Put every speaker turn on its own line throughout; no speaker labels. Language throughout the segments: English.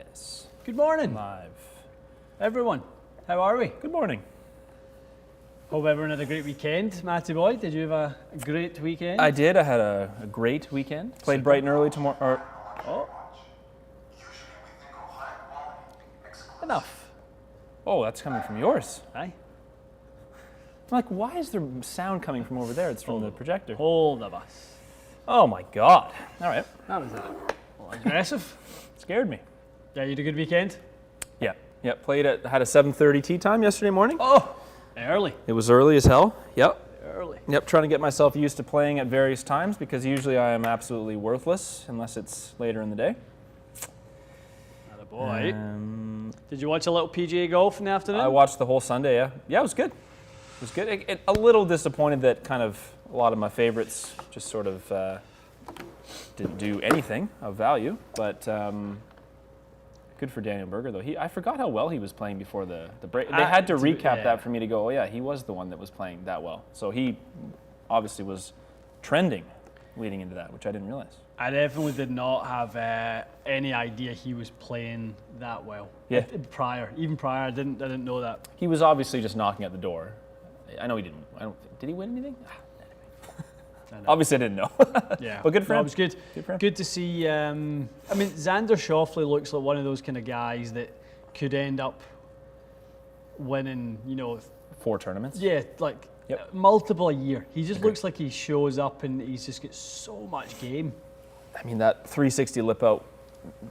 Yes.
Good morning,
Live.
everyone. How are we?
Good morning.
Hope everyone had a great weekend. Matty boy, did you have a great weekend?
I did. I had a great weekend. Played bright and early tomorrow.
Oh. Enough.
Oh, that's coming from yours.
Aye.
I'm like, why is there sound coming from over there? It's from the projector.
Hold of us.
Oh my God. All right.
That was aggressive.
Scared me.
Yeah, you had a good weekend?
Yeah. Yeah. Had a 7:30 tea time yesterday morning.
Oh, early.
It was early as hell. Yep.
Early.
Yep. Trying to get myself used to playing at various times because usually I am absolutely worthless unless it's later in the day.
Boy. Did you watch a little PGA golf in the afternoon?
I watched the whole Sunday, yeah. Yeah, it was good. It was good. A little disappointed that kind of a lot of my favorites just sort of didn't do anything of value. But good for Daniel Berger, though. I forgot how well he was playing before the break. They had to recap that for me to go, oh, yeah, he was the one that was playing that well. So he obviously was trending leading into that, which I didn't realize.
I definitely did not have any idea he was playing that well.
Yeah.
Even prior, I didn't know that.
He was obviously just knocking at the door. I know he didn't. Did he win anything? Obviously, I didn't know.
Yeah,
but good for him.
It was good.
Good for him.
Good to see. I mean, Xander Schauffele looks like one of those kind of guys that could end up winning.
4 tournaments.
Yeah, like multiple a year. He just looks like he shows up and he's just got so much game.
I mean, that 360 lip out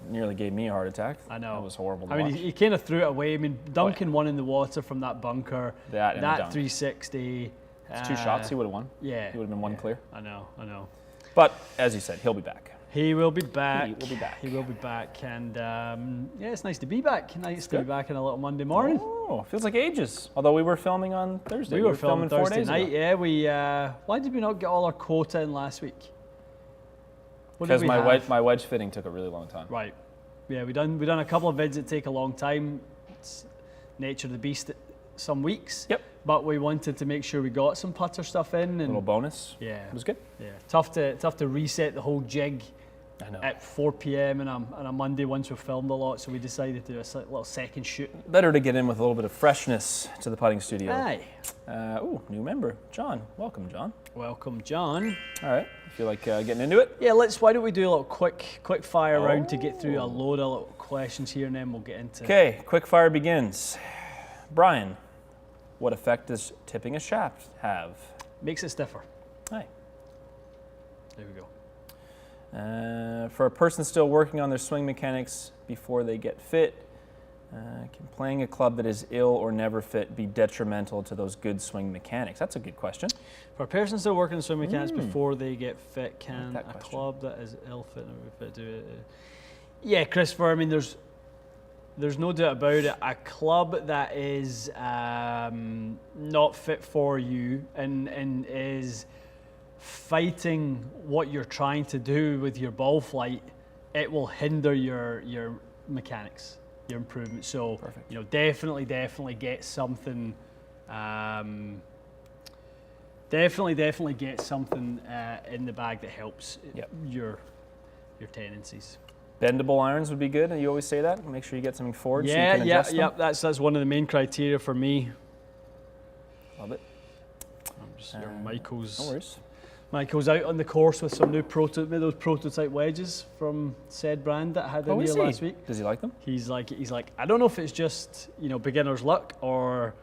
nearly gave me a heart attack.
I know.
That was horrible to
I mean,
watch.
he kind of threw it away. I mean, Duncan won in the water from that bunker.
That
360.
It's 2 shots, he would have won.
Yeah.
He would have been 1 clear.
I know.
But, as you said, he'll be back.
He will be back.
He will be back.
He will be back. And, it's nice to be back. Nice to be back on a little Monday morning.
Oh, feels like ages. Although we were filming on Thursday.
We were filming
Thursday
4 days
night.
ago. Yeah, we. Why did we not get all our quota in last week?
Because my wedge fitting took a really long time.
Right. Yeah, we done a couple of vids that take a long time. It's nature of the beast some weeks.
Yep.
But we wanted to make sure we got some putter stuff in. And
A little bonus.
Yeah.
It was good.
Yeah. Tough to reset the whole jig.
I know.
At 4 p.m. on a Monday once we've filmed a lot, so we decided to do a little second shoot.
Better to get in with a little bit of freshness to the putting studio.
Aye.
New member, John. Welcome, John.
Welcome, John.
All right. You feel like getting into it?
Yeah, why don't we do a little quick fire round to get through a load of little questions here, and then we'll get into.
Okay, quick fire begins. Brian, what effect does tipping a shaft have?
Makes it stiffer.
Hi.
There we go.
For a person still working on their swing mechanics before they get fit, can playing a club that is ill or never fit be detrimental to those good swing mechanics? That's a good question.
For a person still working on swing mechanics before they get fit, can
that
a
question.
club that is ill fit never fit do it? Yeah, Christopher. I mean, there's no doubt about it. A club that is not fit for you and is fighting what you're trying to do with your ball flight, it will hinder your mechanics, your improvement. So
Perfect.
Definitely get something. Definitely get something in the bag that helps your tendencies.
Bendable irons would be good. You always say that. Make sure you get something forward so you can adjust them.
That's one of the main criteria for me.
Love it.
Michael's.
No worries.
Michael's out on the course with some new those prototype wedges from said brand that I had in here last week.
Does he like them?
He's like, I don't know if it's just beginner's luck or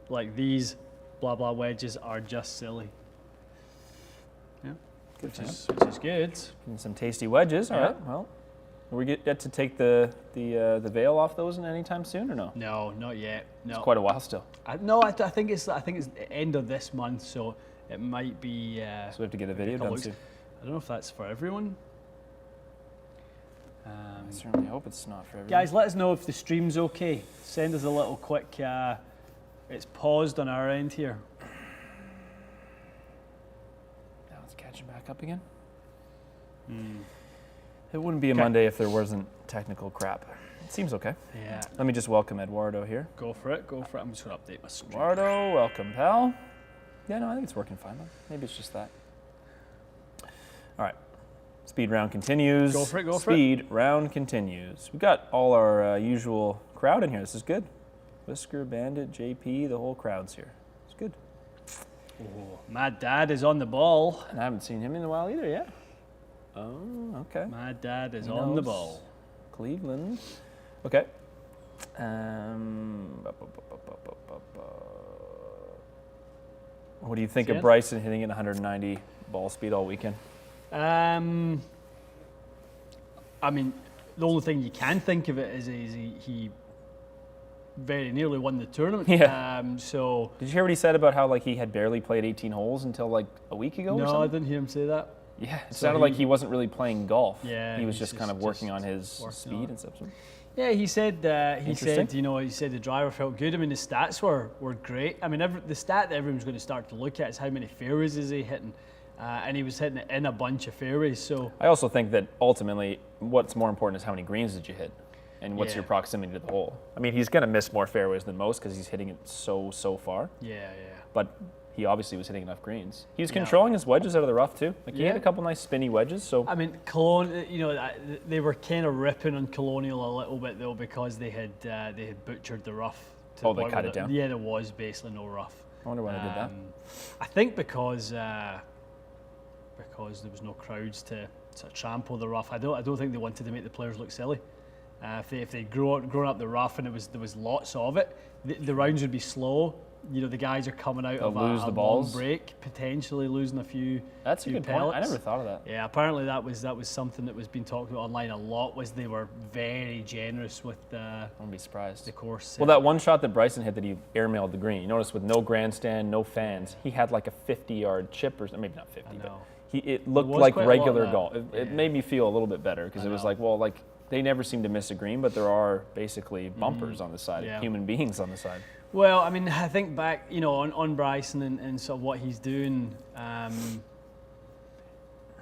like these blah blah wedges are just silly. Yeah, which is good.
And some tasty wedges. All right. Well, will we get to take the veil off those anytime soon or no?
No, not yet. No,
It's quite a while still.
I think it's the end of this month, so it might be.
So we have to get a video done soon.
I don't know if that's for everyone.
I certainly hope it's not for everyone.
Guys, let us know if the stream's okay. Send us a little quick. It's paused on our end here.
Now it's catching back up again. It wouldn't be a Monday if there wasn't technical crap. It seems okay.
Yeah.
Let me just welcome Eduardo here.
Go for it. I'm just going to update my stream.
Eduardo, welcome, pal. Yeah, no, I think it's working fine. Maybe it's just that. All right. Speed round continues.
Go for it, go for it.
Speed round continues. We got all our usual crowd in here. This is good. Whisker, Bandit, JP, the whole crowd's here. It's good.
Oh, Mad Dad is on the ball.
And I haven't seen him in a while either, yeah. Oh, okay.
Mad Dad is
He
on the
knows.
ball.
Cleveland. Okay. What do you think of
Jen?
Bryson hitting at 190 ball speed all weekend?
I mean, the only thing you can think of it is he very nearly won the tournament.
Yeah.
So
Did you hear what he said about how like he had barely played 18 holes until like a week ago or
no, I
something?
didn't hear him say that.
Yeah, it
So
sounded like he wasn't really playing golf.
Yeah,
he was
he's
just kind of
just
working on his
working
speed
on it.
and stuff.
Yeah, he said
Interesting.
he said the driver felt good. I mean, the stats were great. I mean, the stat that everyone's going to start to look at is how many fairways is he hitting, and he was hitting it in a bunch of fairways. So
I also think that ultimately, what's more important is how many greens did you hit, and what's
Yeah.
your proximity to the hole. I mean, he's going to miss more fairways than most because he's hitting it so far.
yeah.
But he obviously was hitting enough greens. He was
Yeah.
controlling his wedges out of the rough too. Like he
Yeah.
had a couple nice spinny wedges. So
I mean, they were kind of ripping on Colonial a little bit though because they had butchered the rough. To
Oh,
the
they
point
cut
where
it down?
Yeah, there was basically no rough.
I wonder why they did that.
I think because there was no crowds to sort of trample the rough. I don't think they wanted to make the players look silly. If they'd grown up the rough and there was lots of it, the rounds would be slow. You know, the guys are coming out
They'll
of
lose
a
the
long
balls.
break, potentially losing a few.
That's a
few
good point. I
pellets.
never thought of that.
Yeah, apparently that was something that was being talked about online a lot. Was they were very generous with
I wouldn't be surprised.
the course.
Well, that one shot that Bryson hit that he airmailed the green, you notice with no grandstand, no fans, he had like a 50-yard chip or maybe not 50,
I
but
know.
it looked
was
like
quite a lot of
regular
that.
golf. It
Yeah.
made me feel a little bit better because
I
it was
know.
like, well, like they never seem to miss a green, but there are basically bumpers on the side,
Yeah.
human beings on the side.
Well, I mean, I think back, on Bryson and sort of what he's doing. I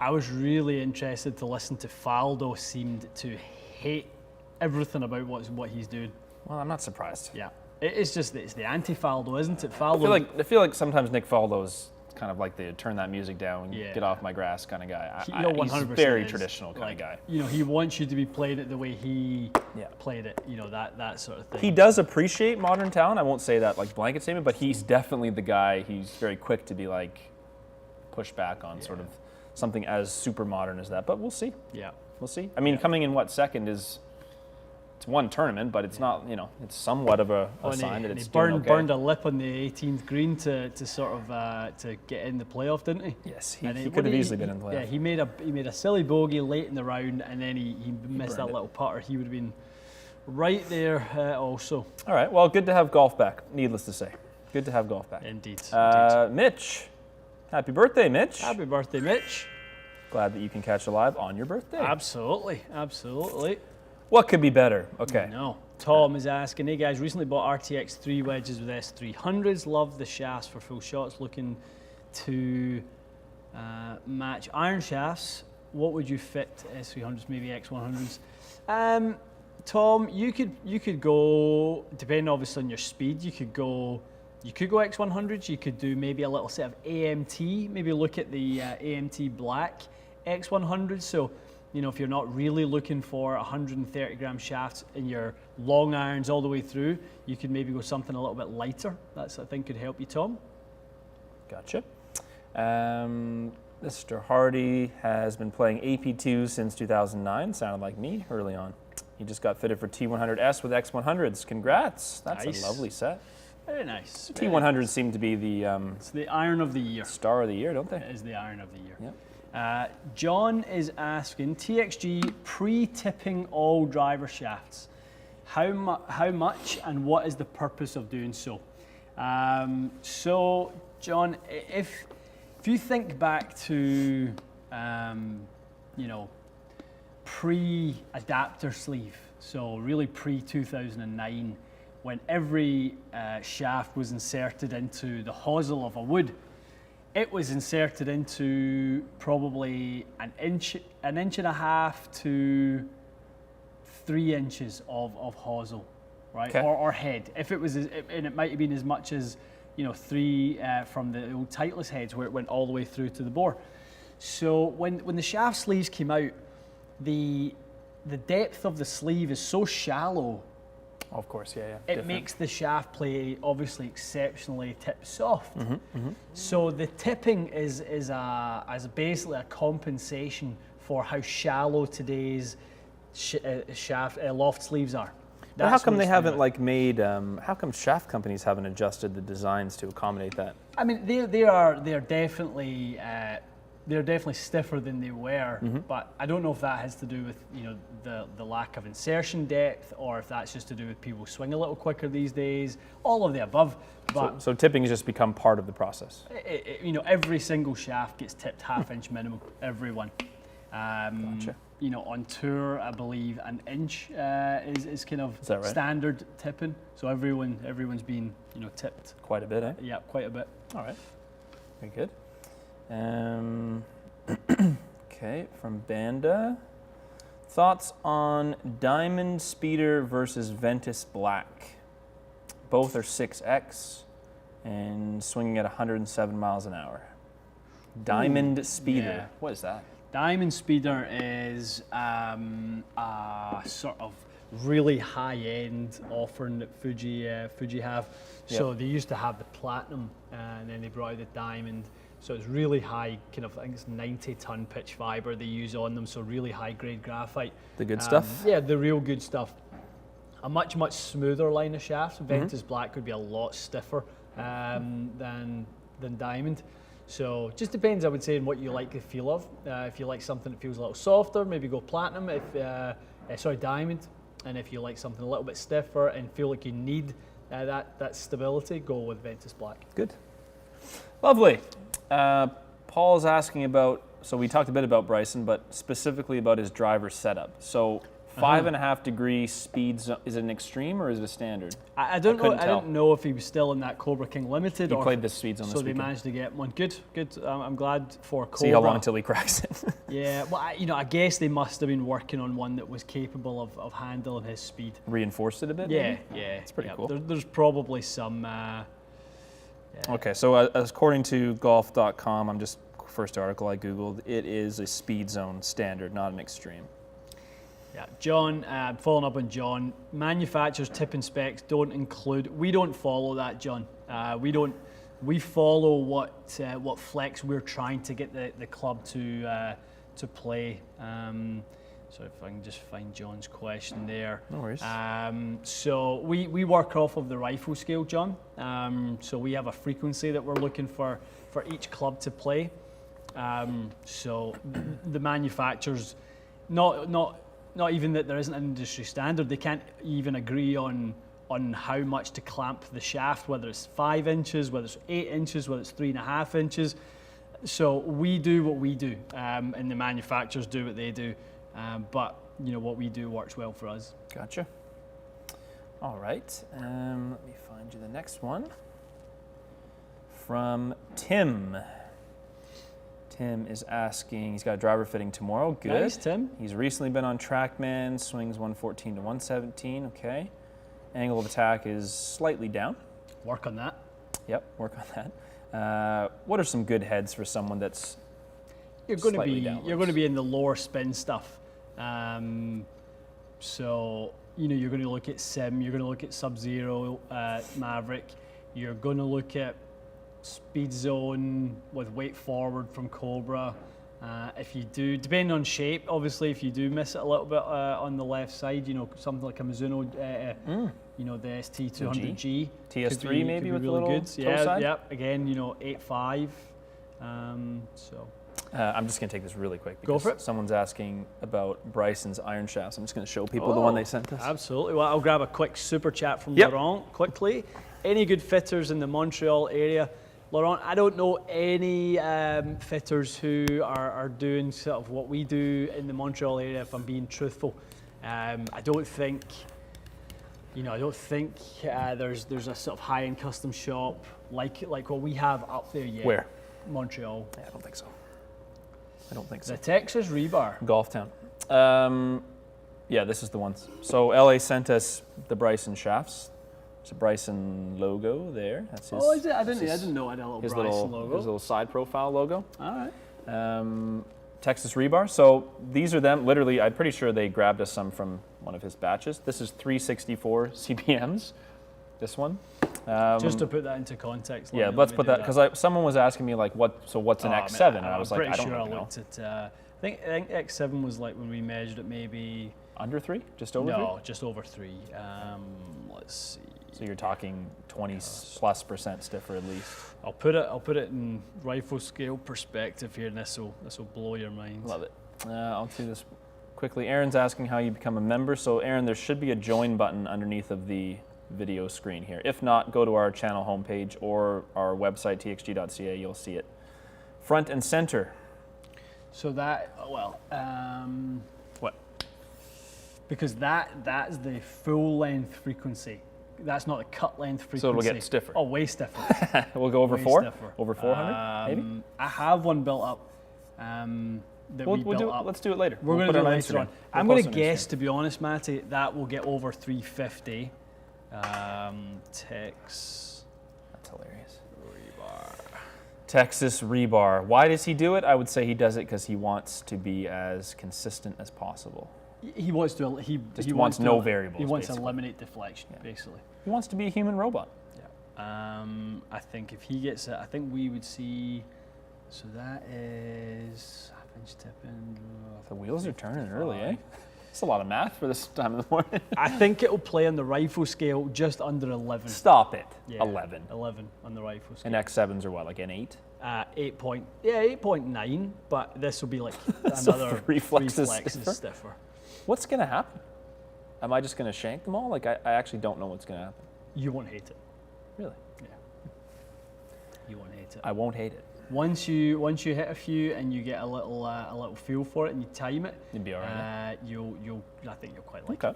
was really interested to listen to Faldo. Seemed to hate everything about what he's doing.
Well, I'm not surprised.
Yeah, it's the anti-Faldo, isn't it? Faldo.
I feel like sometimes Nick Faldo's kind of like the turn that music down,
Yeah.
get off my grass kind of guy.
He-
He's a
100%
very
is.
traditional kind of guy.
He wants you to be playing it the way he
Yeah.
played it. That sort of thing.
He does appreciate modern talent. I won't say that like blanket statement, but he's definitely the guy. He's very quick to be like push back on sort of something as super modern as that. But we'll see.
Yeah.
We'll see. I mean, coming in second is it's one tournament, but it's not. It's somewhat of a
And
sign that
he
it's doing okay.
burned a lip on the 18th green to sort of to get in the playoff, didn't he?
Yes,
And
he could have easily been in the playoff.
Yeah, he made a silly bogey late in the round, and then he missed that
burned it.
little putter. He would have been right there also.
All right. Well, good to have golf back. Needless to say, good to have golf back.
Indeed.
Mitch, happy birthday, Mitch.
Happy birthday, Mitch.
Glad that you can catch a live on your birthday.
Absolutely.
What could be better? Okay.
No. Tom is asking, hey guys, recently bought RTX 3 wedges with S300s. Love the shafts for full shots. Looking to match iron shafts. What would you fit S300s, maybe X100s? Tom, you could go, depending obviously on your speed, you could go X100s. You could do maybe a little set of AMT. Maybe look at the AMT black X100s. So, if you're not really looking for 130 gram shafts in your long irons all the way through, you could maybe go something a little bit lighter. That's, I think, could help you, Tom.
Gotcha. Mr. Hardy has been playing AP2 since 2009. Sounded like me early on. He just got fitted for T100S with X100s. Congrats. That's
Nice.
a lovely set.
Very nice.
T100s seem to be the
It's the iron of the year.
star of the year, don't they?
It is the iron of the year.
Yep.
John is asking, TXG pre-tipping all driver shafts. How much and what is the purpose of doing so? So, John, if you think back to, pre-adapter sleeve, so really pre-2009, when every shaft was inserted into the hosel of a wood, it was inserted into probably an inch and a half to 3 inches of hosel, right?
Okay.
Or head. If it was, and it might have been as much as 3 from the old Titleist heads where it went all the way through to the bore. So when the shaft sleeves came out, the depth of the sleeve is so shallow.
Of course, yeah.
It makes the shaft play obviously exceptionally tip soft. So the tipping is basically a compensation for how shallow today's shaft loft sleeves are.
But how come they haven't made? How come shaft companies haven't adjusted the designs to accommodate that?
I mean, they're definitely stiffer than they were, but I don't know if that has to do with the lack of insertion depth, or if that's just to do with people swing a little quicker these days. All of the above. But
so tipping has just become part of the process.
Every single shaft gets tipped half-inch minimum. Everyone.
Gotcha.
On tour, I believe an inch is kind of
Is that right?
standard tipping. So everyone's been tipped.
Quite a bit, eh?
Yeah, quite a bit.
All right. Very good. Okay, from Banda. Thoughts on Diamond Speeder versus Ventus Black? Both are 6X and swinging at 107 miles an hour. Diamond Speeder.
yeah.
What is that?
Diamond Speeder is a sort of really high-end offering that Fuji have. So they used to have the Platinum, and then they brought out the Diamond. So it's really high, kind of, I think it's 90-ton pitch fiber they use on them, so really high-grade graphite.
The good stuff?
Yeah, the real good stuff. A much smoother line of shafts. Ventus Black would be a lot stiffer than Diamond. So just depends, I would say, on what you like the feel of. If you like something that feels a little softer, maybe go Platinum. Diamond. And if you like something a little bit stiffer and feel like you need that stability, go with Ventus Black.
Good. Lovely. Paul's asking about, so we talked a bit about Bryson, but specifically about his driver setup. So 5.5 degree speeds, is it an extreme or is it a standard?
I don't know. I didn't know if he was still in that Cobra King Limited.
He played the speeds on this
so they
weekend.
managed to get one. Good. I'm glad for Cobra.
See how long until he cracks it.
Yeah, well, I guess they must have been working on one that was capable of handling his speed.
Reinforced it a bit?
Yeah,
maybe?
yeah.
It's pretty cool.
There's probably some.
Okay, so according to golf.com, first article I Googled, it is a speed zone standard, not an extreme.
Yeah, John, following up on John, manufacturers' tipping specs don't include. We don't follow that, John. We follow what flex we're trying to get the club to play. So if I can just find John's question there.
No worries.
So we work off of the rifle scale, John. So we have a frequency that we're looking for each club to play. So the manufacturers, not even that there isn't an industry standard, they can't even agree on how much to clamp the shaft, whether it's 5 inches, whether it's 8 inches, whether it's 3.5 inches. So we do what we do, and the manufacturers do what they do. But what we do works well for us.
Gotcha. All right. Let me find you the next one. From Tim. Tim is asking, he's got a driver fitting tomorrow. Good.
Nice, Tim.
He's recently been on TrackMan, swings 114 to 117. Okay. Angle of attack is slightly down.
Work on that.
Yep, work on that. What are some good heads for someone that's
You're going
downwards?
to be in the lower spin stuff. So you're going to look at Sim. You're going to look at Sub-Zero, Maverick. You're going to look at Speed Zone with weight forward from Cobra. If you do, depending on shape, obviously, if you do miss it a little bit on the left side, something like a Mizuno, the ST200G.
TS3 maybe with
really
a little
good.
toe side?
Yeah, again, 8.5. So.
I'm just going to take this really quick
Go
because
for it.
someone's asking about Bryson's iron shafts. I'm just going to show people the one they sent us.
Absolutely. Well, I'll grab a quick super chat from
Yep.
Laurent quickly. Any good fitters in the Montreal area? Laurent, I don't know any fitters who are doing sort of what we do in the Montreal area, if I'm being truthful. I don't think there's a sort of high-end custom shop like what we have up there yet.
Where?
Montreal.
Yeah, I don't think so.
The Texas Rebar.
Golf Town. Yeah, this is the ones. So LA sent us the Bryson shafts. There's a Bryson logo there. That's his.
Oh, is it? I didn't know it had a little
his
Bryson
little
logo.
his little side profile logo.
All
Texas rebar. So these are them. Literally, I'm pretty sure they grabbed us some from one of his batches. This is 364 CPMs. This one.
Just to put that into context.
Yeah, let's put that, because someone was asking me like, what's an X7? And I was like, I don't know.
Looked at, I think X7 was like when we measured it maybe
under 3, just over 3.
No, just over 3. Let's see.
So you're talking 20+% stiffer at least.
I'll put it in rifle scale perspective here, and this will blow your mind.
Love it. I'll do this quickly. Aaron's asking how you become a member. So Aaron, there should be a join button underneath of the video screen here. If not, go to our channel homepage or our website, txg.ca. You'll see it front and center.
So that, well,
what?
Because that's the full length frequency. That's not the cut length frequency.
So it'll get stiffer.
Oh, way stiffer.
We'll go over
way
4?
Stiffer.
Over 400, maybe?
I have one built up.
Let's do it later.
We're going to do it later on. I'm going to guess, to be honest, Matty, that will get over 350. That's
hilarious.
Rebar.
Texas rebar. Why does he do it? I would say he does it because he wants to be as consistent as possible.
He wants to. He
wants no variables.
He wants
basically.
to eliminate deflection, basically.
He wants to be a human robot.
Yeah. I think if he gets it, I think we would see. So that is half-inch tipping.
The wheels are turning early, eh? It's a lot of math for this time of the morning.
I think it'll play on the rifle scale just under 11.
Stop it.
Yeah,
11.
11 on the rifle scale.
And X7s are what, like an 8?
8.9, but this will be like
So
another
3 flexes
stiffer.
What's going to happen? Am I just going to shank them all? Like, I actually don't know what's going to happen.
You won't hate it.
Really?
Yeah. You won't hate it.
I won't hate it.
Once you hit a few and you get a little feel for it and you time it,
you'll be all right.
I think you'll quite like it.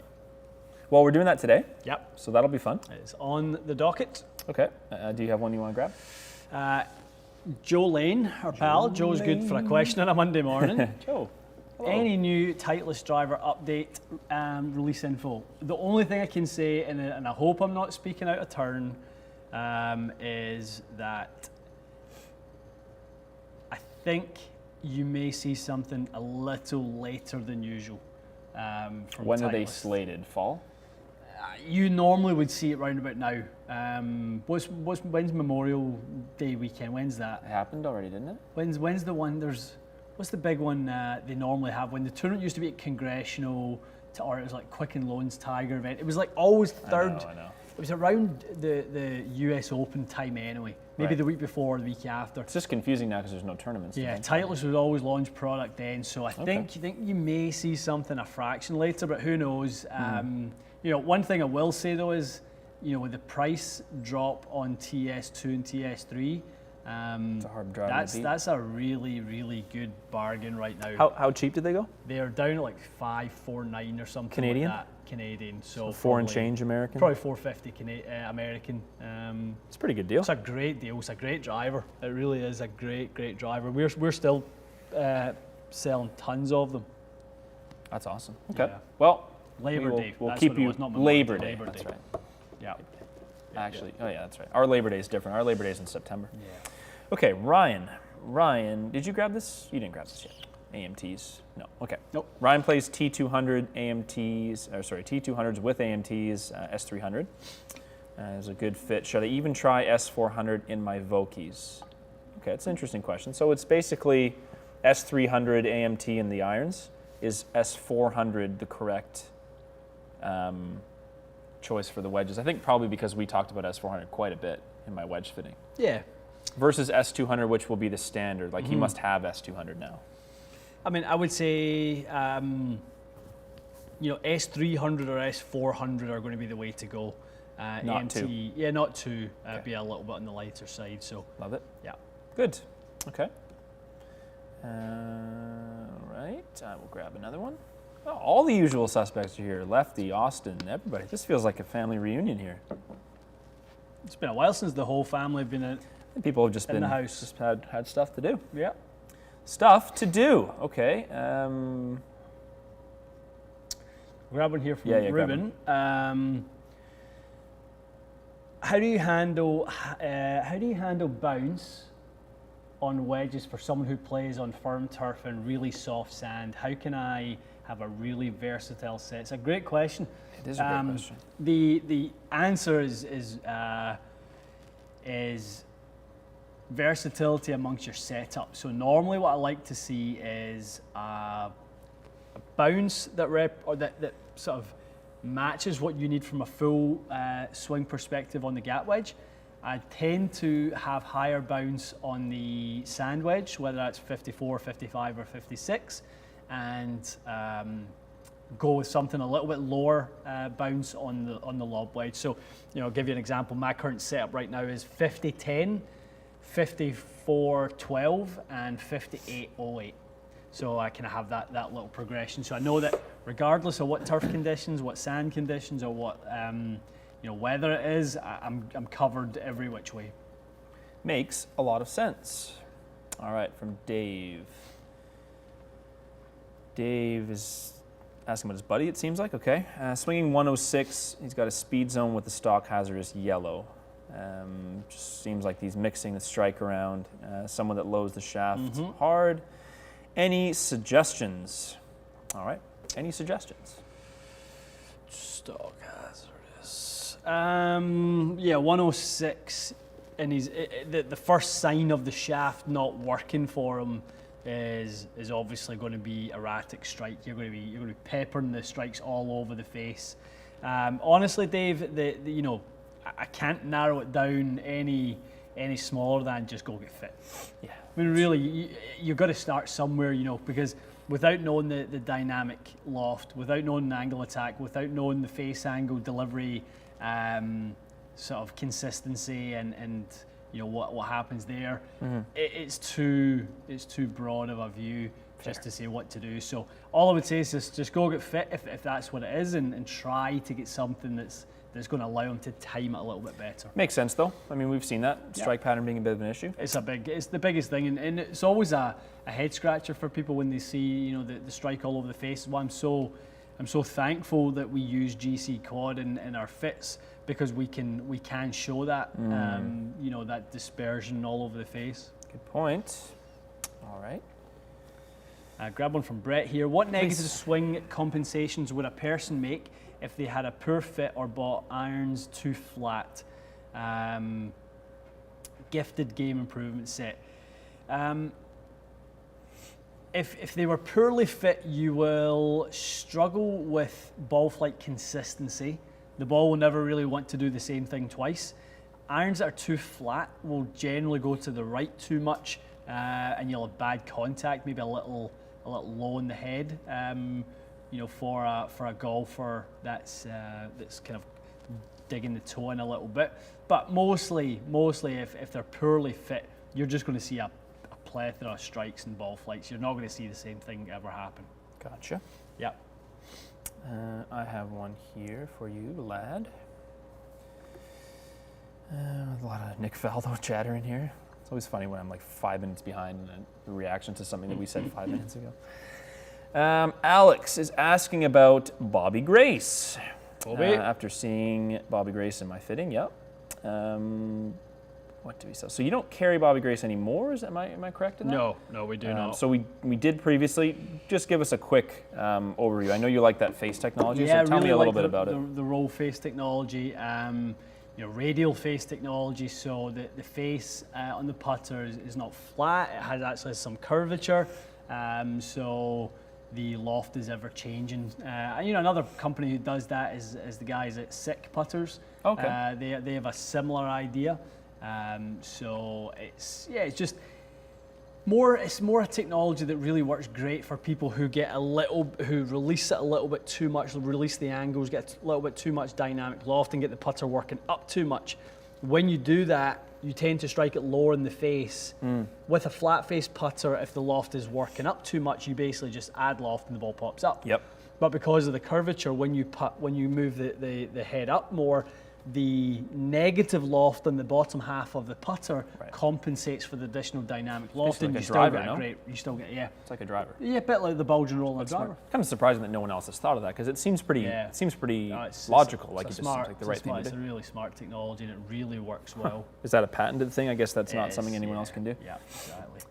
Well, we're doing that today.
Yep.
So that'll be fun.
It's on the docket.
Okay. Do you have one you want to grab?
Joe Lane, our pal. Joe's good for a question on a Monday morning.
Joe. Hello.
Any new Titleist driver update release info? The only thing I can say, and I hope I'm not speaking out of turn, is that I think you may see something a little later than usual from
When
Titleist.
are they slated? Fall?
You normally would see it round about now. When's Memorial Day weekend? When's that?
It happened already, didn't it?
When's the one? What's the big one they normally have? When the tournament used to be at Congressional, or it was like Quicken Loans Tiger event. It was like always third.
I know.
It was around the US Open time anyway. Maybe the week before or the week after.
It's just confusing now because there's no tournaments.
Yeah, Titleist would always launch product then, so I think you may see something a fraction later, but who knows? One thing I will say though is, with the price drop on TS2 and TS3,
it's a hard drive to beat.
That's a really, really good bargain right now.
How cheap did they go?
They are down at like 549 or something.
Canadian?
Like that. Canadian. So
4 and change American?
Probably 450 American.
It's a pretty good deal.
It's a great deal. It's a great driver. It really is a great, great driver. We're still selling tons of them.
That's awesome. Okay.
Yeah.
Well,
Labor Day.
We'll
That's
keep
what it
you
was, not
Labor
Day.
Day. That's right.
Yeah.
Actually, oh yeah, that's right. Our Labor Day is different. Our Labor Day is in September.
Yeah.
Okay, Ryan, did you grab this? You didn't grab this yet. AMTs? No. Okay.
Nope.
Ryan plays T200 AMTs, T200s with AMTs, S300. Is a good fit. Should I even try S400 in my Vokies? Okay, it's an interesting question. So it's basically S300 AMT in the irons. Is S400 the correct choice for the wedges? I think probably because we talked about S400 quite a bit in my wedge fitting.
Yeah.
Versus S200, which will be the standard. Like he must have S200 now.
I mean, I would say, S300 or S400 are going to be the way to go.
Not
AMT,
2.
Yeah, not 2. Be a little bit on the lighter side. So
Love it.
yeah.
Good. Okay. Right. I will grab another one. Oh, all the usual suspects are here. Lefty, Austin, everybody. This feels like a family reunion here.
It's been a while since the whole family have been in
People have just
the
been
house.
just had stuff to do.
Yeah.
Stuff to do. Okay.
Grab one here from
Yeah,
Ruben. How do you handle bounce on wedges for someone who plays on firm turf and really soft sand? How can I have a really versatile set? It's a great question.
It is a great question.
The answer is versatility amongst your setup. So normally what I like to see is a bounce that sort of matches what you need from a full swing perspective on the gap wedge. I tend to have higher bounce on the sand wedge, whether that's 54, 55 or 56, and go with something a little bit lower bounce on the lob wedge. So, I'll give you an example. My current setup right now is 50-10, 54-12, and 58-08. So I kind of have that little progression. So I know that regardless of what turf conditions, what sand conditions, or what weather it is, I'm covered every which way.
Makes a lot of sense. All right, from Dave. Dave is asking about his buddy, it seems like. Okay. Swinging 106. He's got a speed zone with the stock hazardous yellow. Just seems like he's mixing the strike around. Someone that lows the shaft hard. Any suggestions? All right. Any suggestions?
Stock hazardous. 106. And the first sign of the shaft not working for him is obviously going to be erratic strike. You're going to be peppering the strikes all over the face. Honestly, Dave, I can't narrow it down any smaller than just go get fit.
Yeah.
I mean, really, you've got to start somewhere, because without knowing the dynamic loft, without knowing the angle attack, without knowing the face angle delivery, sort of consistency and what happens there, it's too broad of a view just to say what to do. So all I would say is just go get fit if that's what it is, and try to get something that's going to allow them to time it a little bit better.
Makes sense, though. I mean, we've seen that strike pattern being a bit of an issue.
It's the biggest thing, and it's always a head scratcher for people when they see the strike all over the face. Well, I'm so thankful that we use GC Quad in our fits, because we can show that that dispersion all over the face.
Good point. All right.
Grab one from Brett here. What negative swing compensations would a person make if they had a poor fit or bought irons too flat? Gifted game improvement set. If they were poorly fit, you will struggle with ball flight consistency. The ball will never really want to do the same thing twice. Irons that are too flat will generally go to the right too much, and you'll have bad contact, maybe a little low in the head. For a golfer that's kind of digging the toe in a little bit. But mostly if they're poorly fit, you're just going to see a plethora of strikes and ball flights. You're not going to see the same thing ever happen.
Gotcha.
Yep.
I have one here for you, lad. A lot of Nick Faldo chatter in here. It's always funny when I'm like 5 minutes behind in a reaction to something that we said 5 minutes ago. Alex is asking about Bobby Grace. After seeing Bobby Grace in my fitting, yep. What do we sell? So you don't carry Bobby Grace anymore? Am I correct in that?
No, we do not.
So we did previously. Just give us a quick overview. I know you like that face technology,
Yeah,
so tell me a little bit about it.
The roll face technology, radial face technology. So the face on the putter is not flat. It has actually some curvature. So the loft is ever changing. Another company who does that is the guys at Sick Putters.
Okay.
They have a similar idea. So it's just more. It's more a technology that really works great for people who who release it a little bit too much, release the angles, get a little bit too much dynamic loft, and get the putter working up too much. When you do that, you tend to strike it lower in the face. With a flat face putter, if the loft is working up too much, you basically just add loft and the ball pops up.
Yep.
But because of the curvature, when you move the head up more, the negative loft on the bottom half of the putter
Right.
compensates for the additional dynamic loft,
basically
and
like
you
a
still
driver,
get
no?
a great. You still get
It's like a driver.
yeah, a bit like the bulge and roll on a driver.
Kind of surprising that no one else has thought of that, because it seems pretty.
Yeah.
It seems pretty
It's
logical. Like
a
it just
smart,
seems like the right thing to
It's
do.
a really smart technology, and it really works well.
Is that a patented thing? I guess that's not
It
something
is,
anyone else can do.
Yeah, exactly.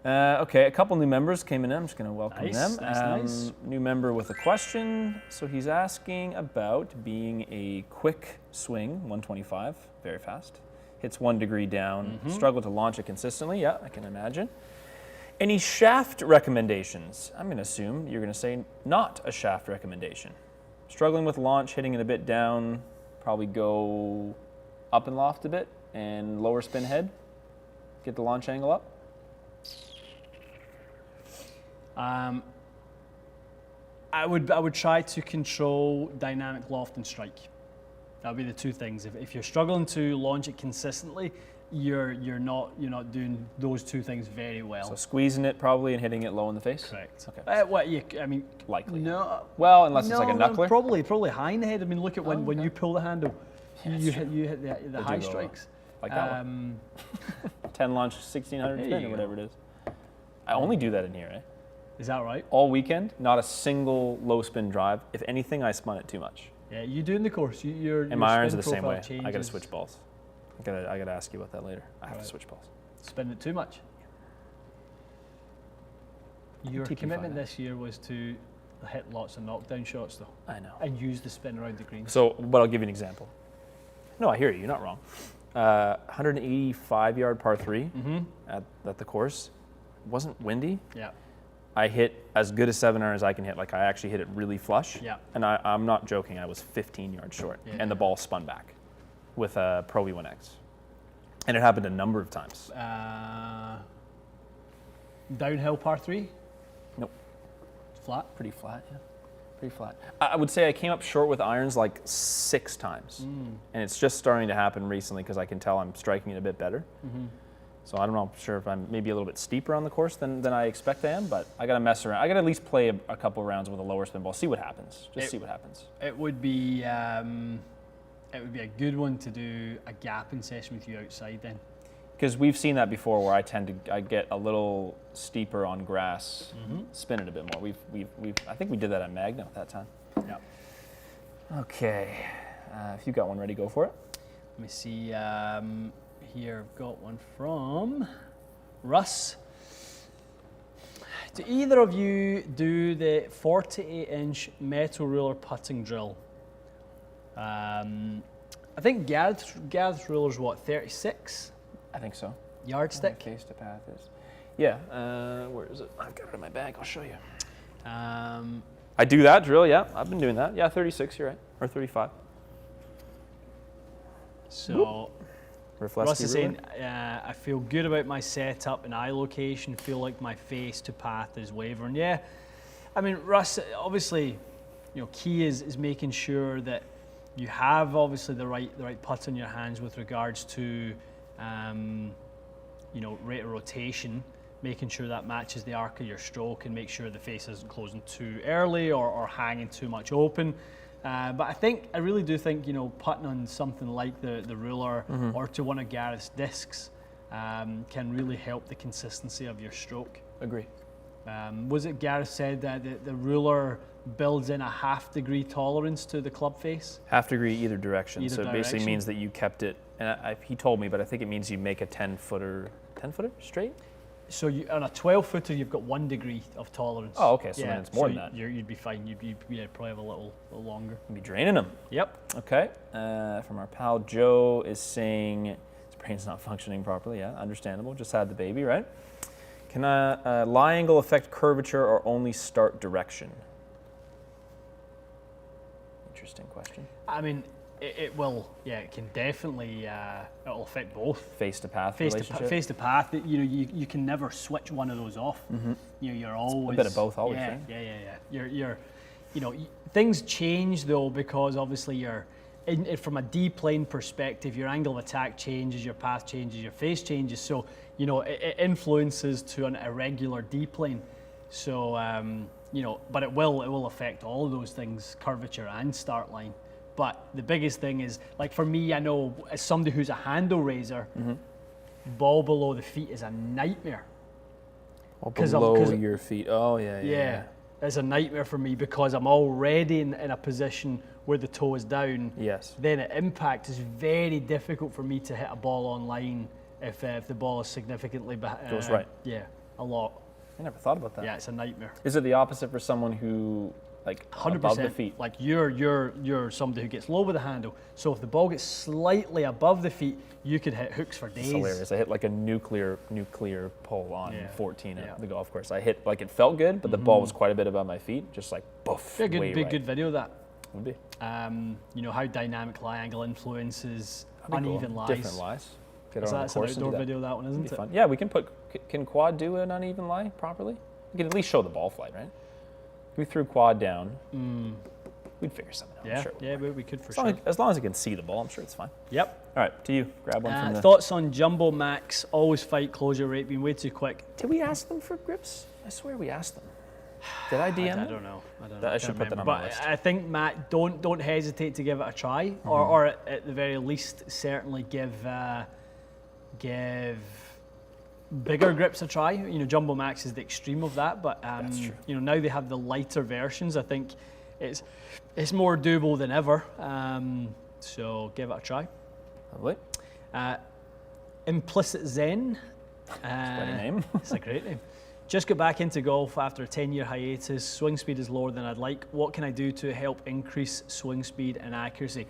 Okay, a couple new members came in. I'm just going to welcome
Nice,
them.
nice.
New member with a question. So he's asking about being a quick swing, 125, very fast. Hits 1 degree down, struggle to launch it consistently. Yeah, I can imagine. Any shaft recommendations? I'm going to assume you're going to say not a shaft recommendation. Struggling with launch, hitting it a bit down, probably go up and loft a bit and lower spin head. Get the launch angle up.
I would try to control dynamic loft and strike. That would be the two things. If you're struggling to launch it consistently, you're not doing those two things very well.
So squeezing it probably and hitting it low in the face?
Correct.
Okay.
I mean,
Likely.
no.
Well, unless it's like a
no,
knuckler.
Probably high in the head. I mean, look at when
okay.
you pull the handle,
Yeah,
you
that's
hit the
They
high
do go
strikes.
Like that one. 10 launch, 1600
There
spin
you
or
go.
whatever it is. I only do that in here, eh?
Is that right?
All weekend, not a single low spin drive. If anything, I spun it too much.
Yeah, you do in the course. Your
And my irons are the
spin
same way.
profile
I gotta
changes.
switch balls. I gotta ask you about that later. I have
Right.
to switch balls.
Spin it too much. Your
TP5,
commitment
eh?
this year was to hit lots of knockdown shots, though,
I know.
and use the spin around the green.
So, but I'll give you an example. No, I hear you. You're not wrong. 185 yard par 3 at the course. Wasn't windy.
Yeah.
I hit as good a 7-iron as I can hit. Like, I actually hit it really flush.
Yeah.
And I'm not joking. I was 15 yards short.
Yeah.
And the ball spun back with a Pro V1X. And it happened a number of times.
Downhill par 3,
Nope.
flat.
Pretty flat, yeah. Pretty flat. I would say I came up short with irons like 6 times. And it's just starting to happen recently because I can tell I'm striking it a bit better. So I don't know, I'm sure if I'm maybe a little bit steeper on the course than I expect I am, but I got to mess around. I got to at least play a couple rounds with a lower spin ball, see what happens. See what happens.
It would be a good one to do a gapping session with you outside then.
Because we've seen that before, where I get a little steeper on grass, spin it a bit more. I think we did that at Magna at that time.
Yeah.
Okay, if you got one ready, go for it.
Let me see. Here I've got one from Russ. Do either of you do the 48-inch metal ruler putting drill? I think Gareth's ruler's what, 36
I think so.
yardstick?
Face to path is. Yeah. Where is it? I've got it in my bag. I'll show you. I do that drill. Yeah, I've been doing that. Yeah, 36. You're right, or 35.
So.
Reflexy
Russ is
ruler.
saying, I feel good about my setup and eye location, feel like my face to path is wavering. Yeah, I mean, Russ, obviously, key is making sure that you have obviously the right putt in your hands with regards to, rate of rotation, making sure that matches the arc of your stroke and make sure the face isn't closing too early or hanging too much open. But I really do think, putting on something like the ruler or to one of Gareth's discs can really help the consistency of your stroke.
Agree.
Was it Gareth said that the ruler builds in a ½ degree tolerance to the club face?
½ degree either direction.
Either
So it basically
direction.
means that you kept it, and he told me, but I think it means you make a 10-footer straight?
So on a 12-footer, you've got 1 degree of tolerance.
Oh, okay, so then it's more than that.
You'd be fine. You'd probably have a little longer.
You'd be draining them.
Yep.
Okay. From our pal Joe is saying his brain's not functioning properly. Yeah, understandable. Just had the baby, right? Can a lie angle affect curvature or only start direction? Interesting question.
I mean, it will. Yeah, it can definitely. It'll affect both.
Face to path relationship.
Face to path. You can never switch one of those off. You're always
bit of both always,
Yeah,
right?
yeah. Things change though because obviously from a D plane perspective, your angle of attack changes, your path changes, your face changes. So it influences to an irregular D plane. So but it will affect all of those things, curvature and start line. But the biggest thing is, like for me, I know as somebody who's a handle raiser, ball below the feet is a nightmare.
Or below your feet. Oh, yeah.
It's a nightmare for me because I'm already in a position where the toe is down.
Yes.
Then at impact, it's very difficult for me to hit a ball on line if the ball is significantly behind.
Goes right.
Yeah, a lot.
I never thought about that.
Yeah, it's a nightmare.
Is it the opposite for someone who, like,
100%.
above the feet?
Like you're somebody who gets low with the handle. So if the ball gets slightly above the feet, you could hit hooks for days.
It's hilarious. I hit like a nuclear pull on
Yeah.
14
Yeah.
at the golf course. I hit, like, it felt good, but the ball was quite a bit above my feet, just like poof.
Be a
way right.
good video of that.
Would be.
You know how dynamic lie angle influences
That'd be cool.
uneven lies.
Different lies. Get
So
on the
that's an
course and do
outdoor
that.
video, that one, isn't
It'd be
it?
fun. Yeah, we can can quad do an uneven lie properly? We can at least show the ball flight, right? If we threw quad down, we'd figure something out.
Yeah,
I'm sure.
yeah, we could for
As
sure.
long as I can see the ball, I'm sure it's fine.
Yep.
All right, to you. Grab one from the...
Thoughts on Jumbo Max? Always fight closure rate, being way too quick.
Did we ask them for grips? I swear we asked them. Did I DM
I
them?
don't know.
I should put that on my list.
But I think, Matt, don't hesitate to give it a try, or at the very least, certainly give bigger grips a try. You know, Jumbo Max is the extreme of that, but
That's true.
you know, now they have the lighter versions. I think it's more doable than ever. So give it a try.
Lovely.
Implicit Zen.
Quite a name.
It's a great name. Just got back into golf after a 10-year hiatus. Swing speed is lower than I'd like. What can I do to help increase swing speed and accuracy?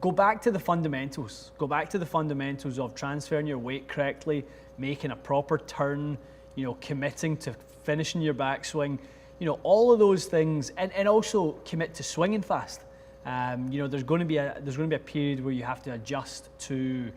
Go back to the fundamentals. Go back to the fundamentals of transferring your weight correctly, making a proper turn, you know, committing to finishing your backswing, you know, all of those things, and also commit to swinging fast. You know, there's going to be a period where you have to adjust to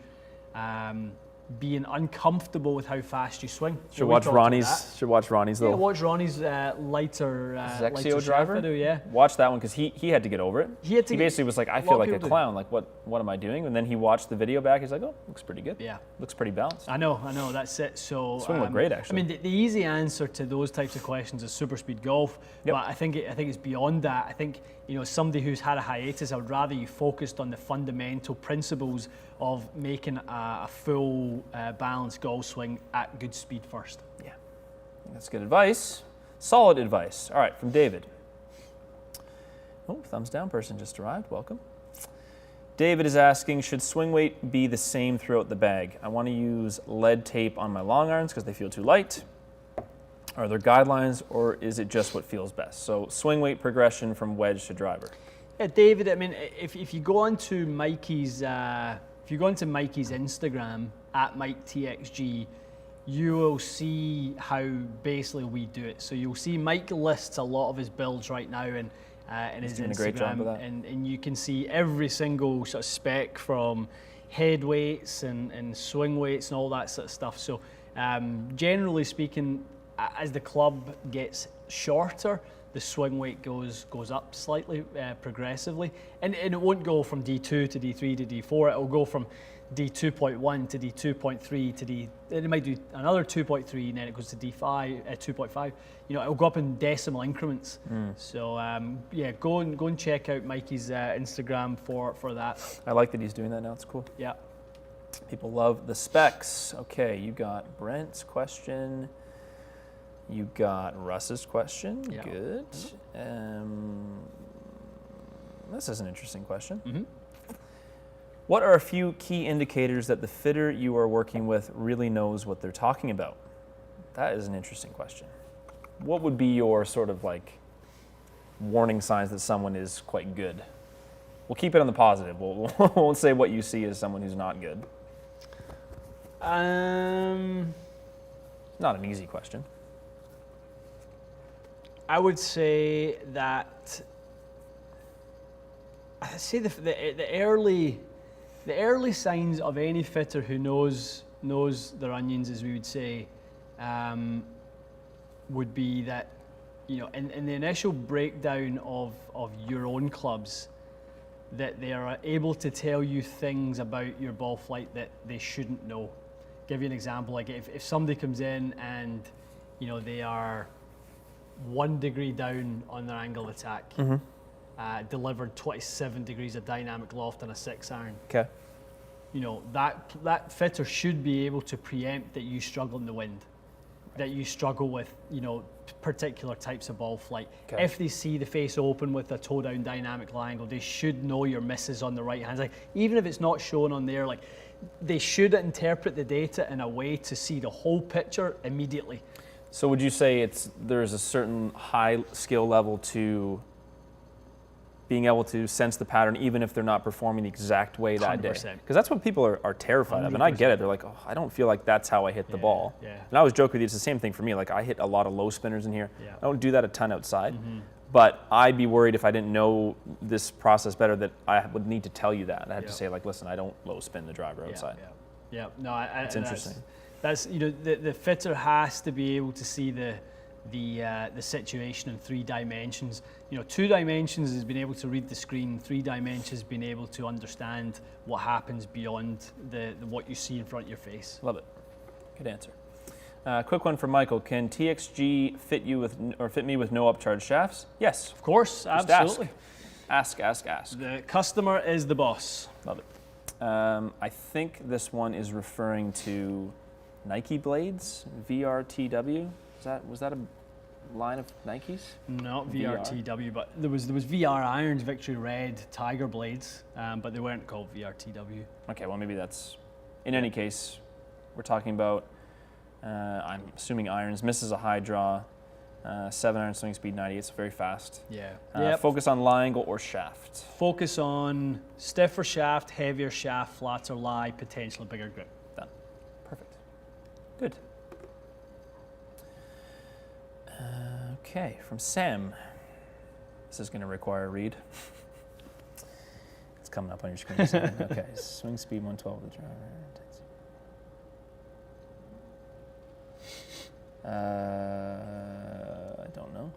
being uncomfortable with how fast you swing.
Should watch Ronnie's
Yeah,
little
watch Ronnie's lighter
Zexio driver.
video, yeah.
Watch that one because he had to get over it.
He had to
He basically was like, I feel like a clown. Like, what am I doing? And then he watched the video back. He's like, oh, looks pretty good.
Yeah.
Looks pretty balanced.
I know, that's it. So
Swing looked great, actually.
I mean, the easy answer to those types of questions is super speed golf.
Yep.
But I think it's beyond that. I think, you know, somebody who's had a hiatus, I would rather you focused on the fundamental principles of making a full balanced golf swing at good speed first.
Yeah, I think that's good advice. Solid advice. All right, from David. Oh, thumbs down person just arrived. Welcome. David is asking, should swing weight be the same throughout the bag? I want to use lead tape on my long irons because they feel too light. Are there guidelines, or is it just what feels best? So swing weight progression from wedge to driver.
Yeah, David. I mean, if you go onto Mikey's Instagram at MikeTXG, you will see how basically we do it. So you'll see Mike lists a lot of his builds right now in his
doing
Instagram,
a great job of that.
and you can see every single sort of spec from head weights and swing weights and all that sort of stuff. So generally speaking, as the club gets shorter, the swing weight goes up slightly progressively, and it won't go from D2 to D3 to D4. It'll go from D2.1 to D2.3 to it might do another 2.3, and then it goes to D5, 2.5. You know, it'll go up in decimal increments. So yeah, go and check out Mikey's Instagram for that.
I like that he's doing that now. It's cool.
Yeah.
People love the specs. Okay, you got Brent's question. You got Russ's question.
Yeah.
Good. This is an interesting question. What are a few key indicators that the fitter you are working with really knows what they're talking about? That is an interesting question. What would be your sort of like warning signs that someone is quite good? We'll keep it on the positive. We won't say what you see as someone who's not good. Not an easy question.
I would say that the early signs of any fitter who knows their onions, as we would say, would be that, you know, in the initial breakdown of your own clubs, that they are able to tell you things about your ball flight that they shouldn't know. Give you an example, like if somebody comes in and, you know, they are 1 degree down on their angle of attack, delivered 27 degrees of dynamic loft on a 6-iron.
Okay.
You know, that fitter should be able to preempt that you struggle in the wind, that you struggle with, you know, particular types of ball flight.
Okay.
If they see the face open with a toe down dynamic lie angle, they should know your misses on the right hand side. Even if it's not shown on there, like, they should interpret the data in a way to see the whole picture immediately.
So would you say there's a certain high skill level to being able to sense the pattern even if they're not performing the exact way that
100%.
day? Because that's what people are terrified of. And I get it. They're like, oh, I don't feel like that's how I hit the ball.
Yeah.
And I always joke with you, it's the same thing for me. Like, I hit a lot of low spinners in here.
Yeah.
I don't do that a ton outside. But I'd be worried if I didn't know this process better that I would need to tell you that. I had to say, like, listen, I don't low spin the driver outside.
Yeah. No,
It's interesting.
That's, you know, the fitter has to be able to see the situation in 3 dimensions. You know, 2 dimensions is being able to read the screen. 3 dimensions being able to understand what happens beyond the what you see in front of your face.
Love it. Good answer. Quick one from Michael. Can TXG fit me with no upcharge shafts? Yes.
Of course,
Just
absolutely.
Ask.
The customer is the boss.
Love it. I think this one is referring to Nike blades, VRTW. Was that a line of Nikes?
Not VRTW, but there was VR irons, Victory Red, Tiger blades, but they weren't called VRTW.
Okay, well, maybe that's. In any case, we're talking about. I'm assuming irons. Misses a high draw. 7-iron swing speed 90. It's very fast.
Yeah.
Focus on lie angle or shaft.
Focus on stiffer shaft, heavier shaft, flatter lie, potentially bigger grip.
Done. Perfect. Good. Okay, from Sam. This is going to require a read. It's coming up on your screen. Sam. Okay, swing speed 112 of the driver. I don't know.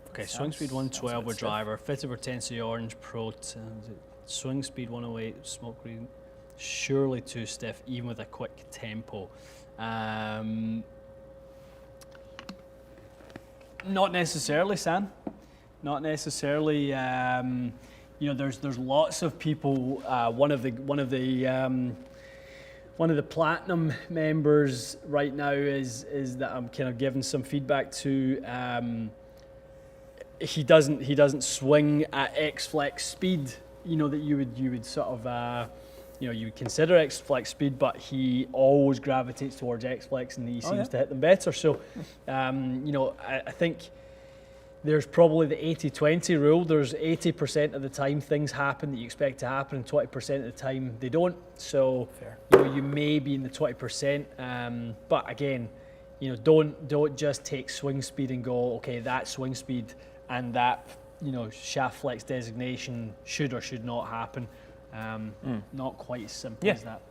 Okay, swing speed 112 with driver, fitted with Tensei Orange Pro, swing speed 108, smoke green, surely too stiff, even with a quick tempo. Not necessarily, Sam. Not necessarily. You know, there's lots of people. One of the platinum members right now is that I'm kind of giving some feedback to. He doesn't swing at X-Flex speed. You know, that you would sort of. You know, you would consider X-Flex speed, but he always gravitates towards X-Flex, and he seems to hit them better. So, you know, I think there's probably the 80-20 rule. There's 80% of the time things happen that you expect to happen, and 20% of the time they don't. So, you know, you may be in the 20%, but again, you know, don't just take swing speed and go, okay, that swing speed and that, you know, shaft flex designation should or should not happen. Not quite as simple as that.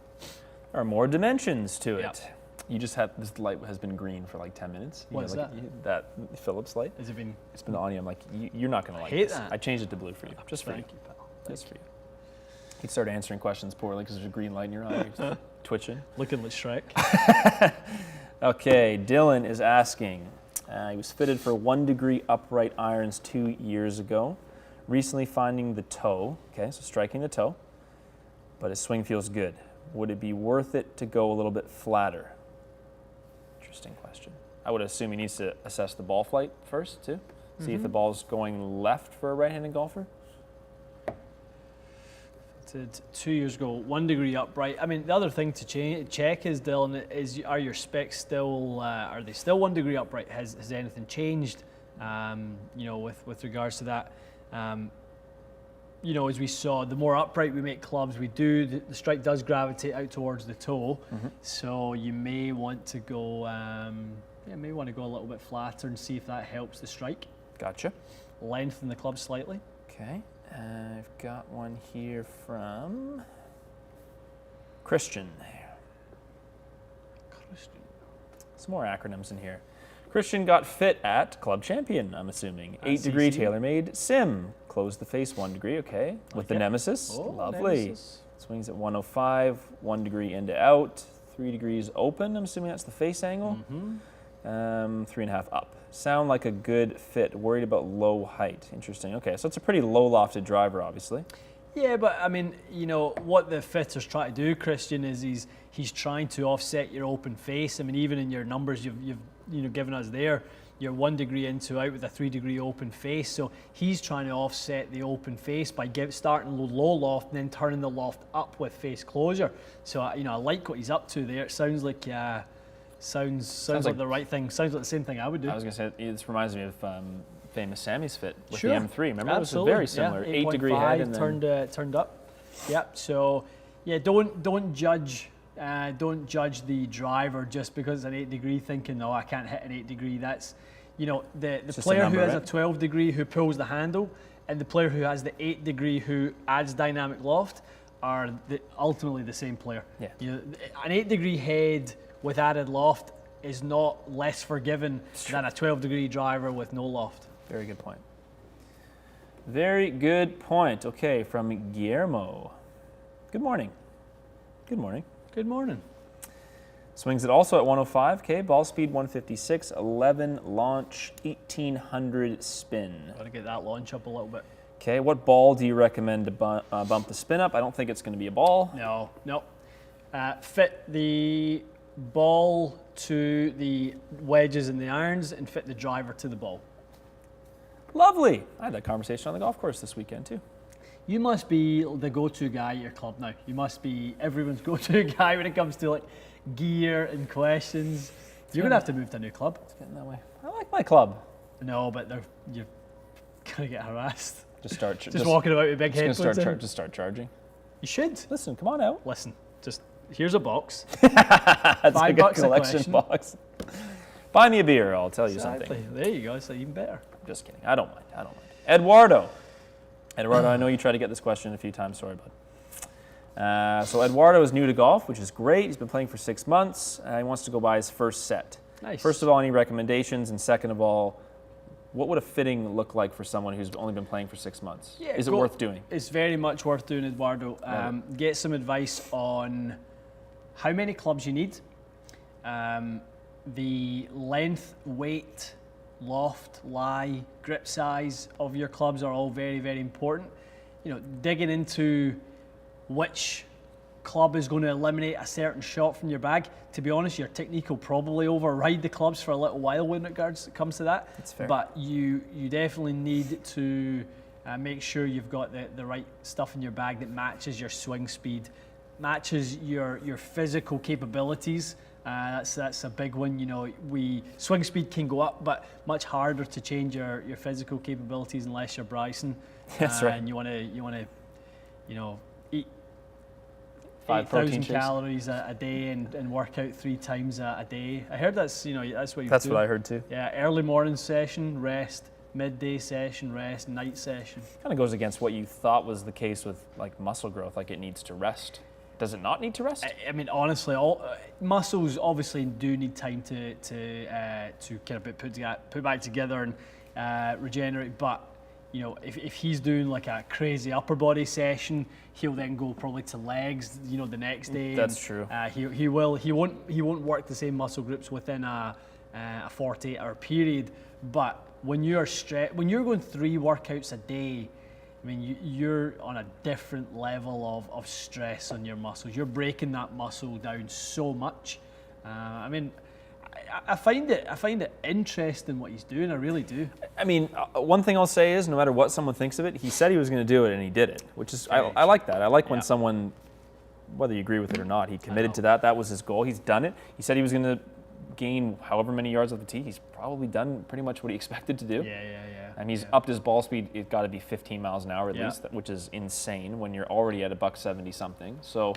There are more dimensions to it. You just had this light has been green for like 10 minutes.
What is that?
That Philips light.
Has it been?
It's been on you. I'm like, you're not going to like
hate
this.
that.
I changed it to blue for you, just for you.
Thank you, pal.
Just for you. You'd start answering questions poorly because there's a green light in your eye. You're just twitching.
Looking like Shrek.
Okay, Dylan is asking. He was fitted for 1-degree upright irons 2 years ago. Recently finding the toe. Okay, so striking the toe. But his swing feels good. Would it be worth it to go a little bit flatter? Interesting question. I would assume he needs to assess the ball flight first, too. See if the ball's going left for a right-handed golfer.
2 years ago, 1-degree upright. I mean, the other thing to check is, Dylan, are your specs still? Are they still 1-degree upright? Has anything changed? You know, with regards to that. You know, as we saw, the more upright we make clubs, the strike does gravitate out towards the toe. So you may want to go, a little bit flatter and see if that helps the strike.
Gotcha.
Lengthen the club slightly.
Okay, I've got one here from Christian. Some more acronyms in here. Christian got fit at Club Champion, I'm assuming. 8-degree TaylorMade Sim. Closed the face 1 degree, okay. With the Nemesis.
Oh,
lovely.
Nemesis.
Swings at 105, 1 degree in to out, 3 degrees open. I'm assuming that's the face angle. 3.5 up. Sound like a good fit. Worried about low height. Interesting. Okay, so it's a pretty low lofted driver, obviously.
Yeah, but I mean, what the fitter's trying to do, Christian, is he's trying to offset your open face. I mean, even in your numbers you've given us there, you're 1 degree in to out with a 3 degree open face. So he's trying to offset the open face by starting low loft and then turning the loft up with face closure. So I like what he's up to there. It sounds like sounds like the right thing. Sounds like the same thing I would do.
I was gonna say this reminds me of famous Sammy's fit with
Sure.
the M3. Remember,
Absolutely.
it was very similar. 8 degree
8.5
head and then
turned up. Yep. So yeah, don't judge the driver just because it's an 8 degree, thinking, no, I can't hit an 8 degree. That's the player
number,
who has
right?
a 12 degree who pulls the handle, and the player who has the 8 degree who adds dynamic loft are ultimately the same player.
Yeah.
An 8 degree head with added loft is not less forgiving than a 12 degree driver with no loft.
Very good point. Very good point. Okay, from Guillermo. Good morning. Good morning.
Good morning.
Swings it also at 105K, ball speed 156, 11 launch, 1800 spin.
Got to get that launch up a little bit.
Okay, what ball do you recommend to bump the spin up? I don't think it's going to be a ball.
No. Fit the ball to the wedges and the irons and fit the driver to the ball.
Lovely. I had that conversation on the golf course this weekend too.
You must be the go-to guy at your club now. You must be everyone's go-to guy when it comes to like gear and questions. You're going to have to move to a new club.
It's getting that way. I like my club.
No, but you're going to get harassed.
Just
walking about with big headphones in.
Just start charging.
You should.
Listen, come on out.
Listen, just here's a box.
That's a
$5
good
a
collection
question.
box. Buy me a beer, I'll tell you
Exactly.
something.
There you go. It's even better.
Just kidding. I don't mind. Eduardo, I know you tried to get this question a few times. Sorry, bud. So Eduardo is new to golf, which is great. He's been playing for 6 months. He wants to go buy his first set.
Nice.
First of all, any recommendations? And second of all, what would a fitting look like for someone who's only been playing for 6 months?
Yeah,
is it worth doing?
It's very much worth doing, Eduardo. Get some advice on how many clubs you need, the length, weight, loft, lie, grip size of your clubs are all very, very important. Digging into which club is going to eliminate a certain shot from your bag. To be honest, your technique will probably override the clubs for a little while when it comes to that.
That's fair.
But you definitely need to make sure you've got the right stuff in your bag that matches your swing speed, matches your physical capabilities. That's a big one. Swing speed can go up, but much harder to change your physical capabilities unless you're Bryson.
That's right.
And you want to eat
5 protein
8,000
shakes.
calories a day and work out 3 times a day. I heard that's what you
That's
do.
what I heard too.
Yeah, early morning session, rest, midday session, rest, night session.
Kind of goes against what you thought was the case with like muscle growth, like it needs to rest. Does it not need to rest?
I mean, honestly, all muscles obviously do need time to kind of be put back together and regenerate. But if he's doing like a crazy upper body session, he'll then go probably to legs, the next day.
That's true.
He won't work the same muscle groups within a 48-hour period. But when you're going 3 workouts a day, I mean, you're on a different level of stress on your muscles. You're breaking that muscle down so much. I mean, I find it interesting what he's doing. I really do.
I mean, one thing I'll say is, no matter what someone thinks of it, he said he was going to do it, and he did it, which is I like that. I like when someone, whether you agree with it or not, he committed to that. That was his goal. He's done it. He said he was going to gain however many yards off the tee. He's probably done pretty much what he expected to do.
Yeah.
And he's upped his ball speed. It's got to be 15 miles an hour at least, which is insane when you're already at $170 something. So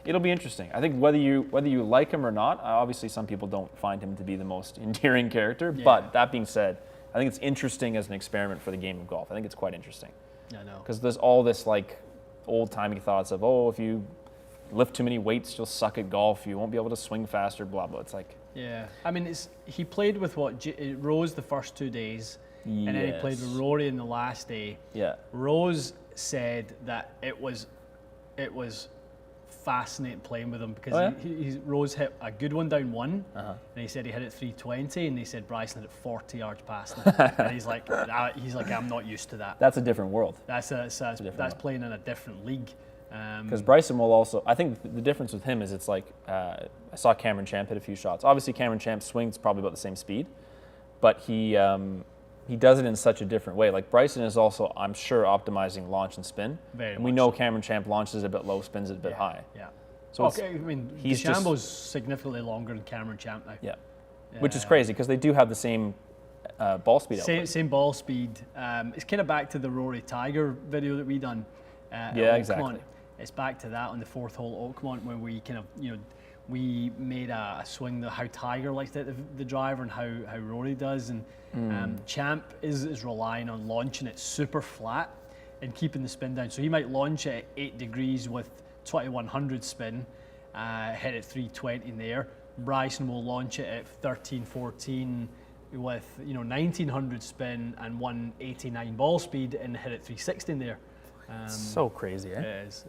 it'll be interesting. I think whether you like him or not, obviously some people don't find him to be the most endearing character. Yeah. But that being said, I think it's interesting as an experiment for the game of golf. I think it's quite interesting.
I know.
Because there's all this like old-timey thoughts of, if you lift too many weights, you'll suck at golf. You won't be able to swing faster, blah, blah. It's like...
Yeah. I mean, he played with Rose the first 2 days. Yes. And then he played with Rory in the last day.
Yeah.
Rose said that it was fascinating playing with him because
Oh, yeah?
Rose hit a good one down one,
Uh-huh.
and he said he hit it 320, and he said Bryson hit it 40 yards past him, and he's like, I'm not used to that.
That's a different world.
That's
one.
playing in a different league.
Because Bryson will also, I think the difference with him is it's like, I saw Cameron Champ hit a few shots. Obviously, Cameron Champ's swing's probably about the same speed, but he does it in such a different way. Like Bryson is also, I'm sure, optimizing launch and spin.
Very
and we
much
know
so.
Cameron Champ launches it a bit low, spins it a bit high.
Yeah.
So
Okay, I mean,
he's
DeChambeau's significantly longer than Cameron Champ now.
Yeah. Which is crazy because they do have the same ball speed output.
Same ball speed. It's kind of back to the Rory Tiger video that we done. At
Yeah,
Oakmont.
exactly.
It's back to that on the 4th hole at Oakmont when we kind of, we made a swing how Tiger likes to hit the driver and how Rory does. And Champ is relying on launching it super flat and keeping the spin down. So he might launch it at 8 degrees with 2100 spin, hit it 320 in there. Bryson will launch it at 13, 14 with 1900 spin and 189 ball speed and hit it 360 in there.
So crazy, eh?
It is.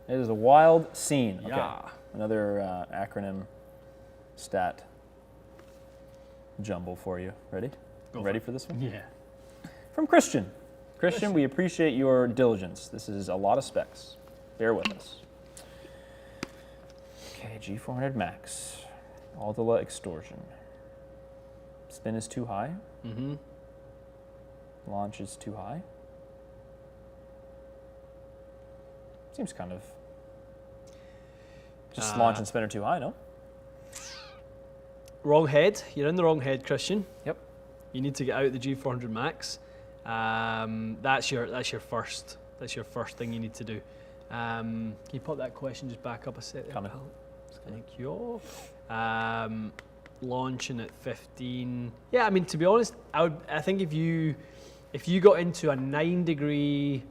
It is a wild scene.
Yeah.
Okay. Another acronym stat jumble for you. Ready? Ready for this one?
Yeah.
From Christian. Christian, we appreciate your diligence. This is a lot of specs. Bear with us. Okay, G400 max. Aldila extortion. Spin is too high.
Mm-hmm.
Launch is too high. Seems kind of just launch and spin are too high, no?
Wrong head. You're in the wrong head, Christian.
Yep.
You need to get out the G400 Max. That's your first thing you need to do. Can you pop that question just back up a set?
Coming.
Thank you. Launching at 15. Yeah, I mean, to be honest, I think if you got into a 9 degree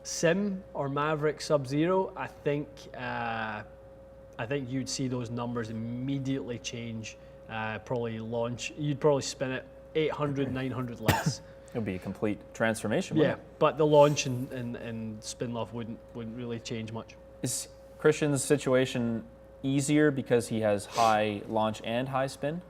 sim or Maverick Sub-Zero, I think you'd see those numbers immediately change. You'd probably spin it 800, 900 less.
It would be a complete transformation.
Yeah, but the launch and spin love wouldn't really change much.
Is Christian's situation easier because he has high launch and high spin?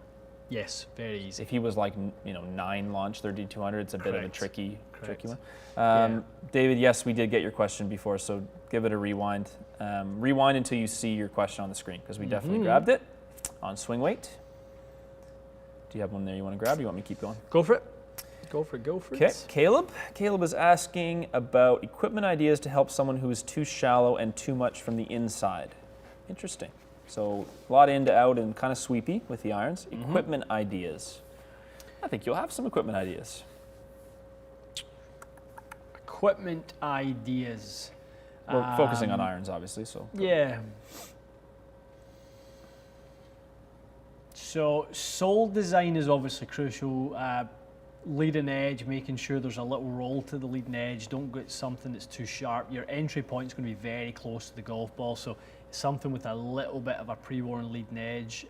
Yes, very easy.
If he was like 9 launch 3200, it's a bit of a tricky one.
Yeah.
David, yes, we did get your question before, so give it a rewind. Rewind until you see your question on the screen because we definitely grabbed it on swing weight. Do you have one there you want to grab? Or you want me to keep going?
Go for it. Go for it.
Okay, Caleb. Caleb is asking about equipment ideas to help someone who is too shallow and too much from the inside. Interesting. So a lot in to out and kind of sweepy with the irons. Equipment ideas. I think you'll have some equipment ideas.
Equipment ideas.
We're focusing on irons, obviously. So
Yeah. So sole design is obviously crucial. Leading edge, making sure there's a little roll to the leading edge. Don't get something that's too sharp. Your entry point is going to be very close to the golf ball, so something with a little bit of a pre-worn leading edge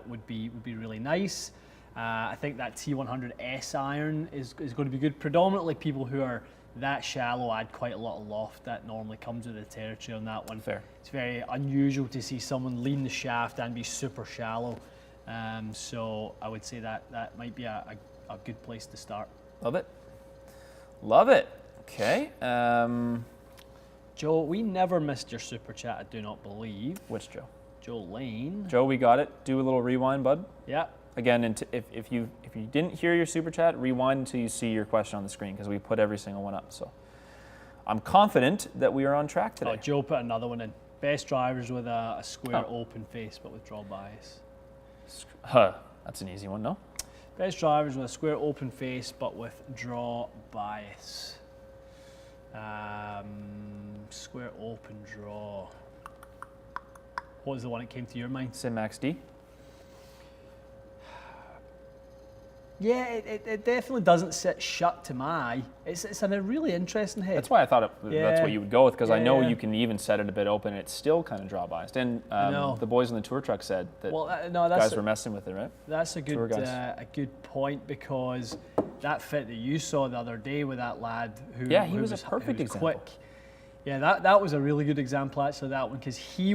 would be really nice. I think that T100S iron is going to be good. Predominantly people who are that shallow add quite a lot of loft. That normally comes with the territory on that one.
Fair.
It's very unusual to see someone lean the shaft and be super shallow. So I would say that might be a good place to start.
Love it. Love it. Okay.
Joe, we never missed your super chat, I do not believe.
Which Joe?
Joe Lane.
Joe, we got it. Do a little rewind, bud.
Yeah.
Again, if you didn't hear your super chat, rewind until you see your question on the screen because we put every single one up. So I'm confident that we are on track today.
Oh, Joe put another one in. Best drivers with a square open face but with draw bias.
That's an easy one, no?
Best drivers with a square open face but with draw bias. Square open draw. What was the one that came to your mind?
Sim Max D.
Yeah, it definitely doesn't sit shut to my eye. It's a really interesting head.
That's why I thought that's what you would go with, because I know
Yeah.
you can even set it a bit open. It's still kind of draw biased. And the boys in the tour truck said that guys were messing with it, right?
That's a good point, because that fit that you saw the other day with that lad who
he was a perfect example.
Quick. Yeah, that was a really good example actually, that one, because he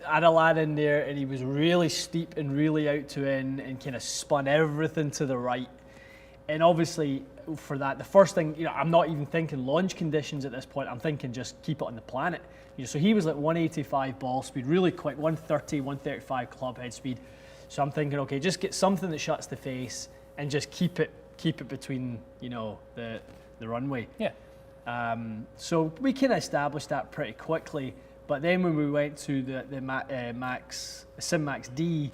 had a lad in there and he was really steep and really out to in and kind of spun everything to the right. And obviously for that, the first thing, I'm not even thinking launch conditions at this point. I'm thinking just keep it on the planet. So he was like 185 ball speed, really quick, 130, 135 club head speed. So I'm thinking, okay, just get something that shuts the face and just keep it between, the runway.
Yeah.
So we can establish that pretty quickly. But then when we went to the Sim Max D,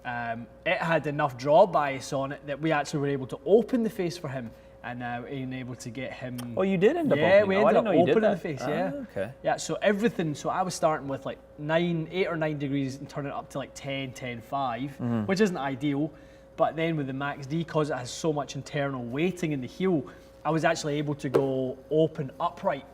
it had enough draw bias on it that we actually were able to open the face for him, and being able to get him.
Oh, you did end up opening.
Yeah, we ended up opening
the
face. Yeah.
Okay.
Yeah. So everything. So I was starting with like 8 or 9 degrees and turning it up to like 10, 10.5, which isn't ideal. But then with the Max D, because it has so much internal weighting in the heel, I was actually able to go open upright.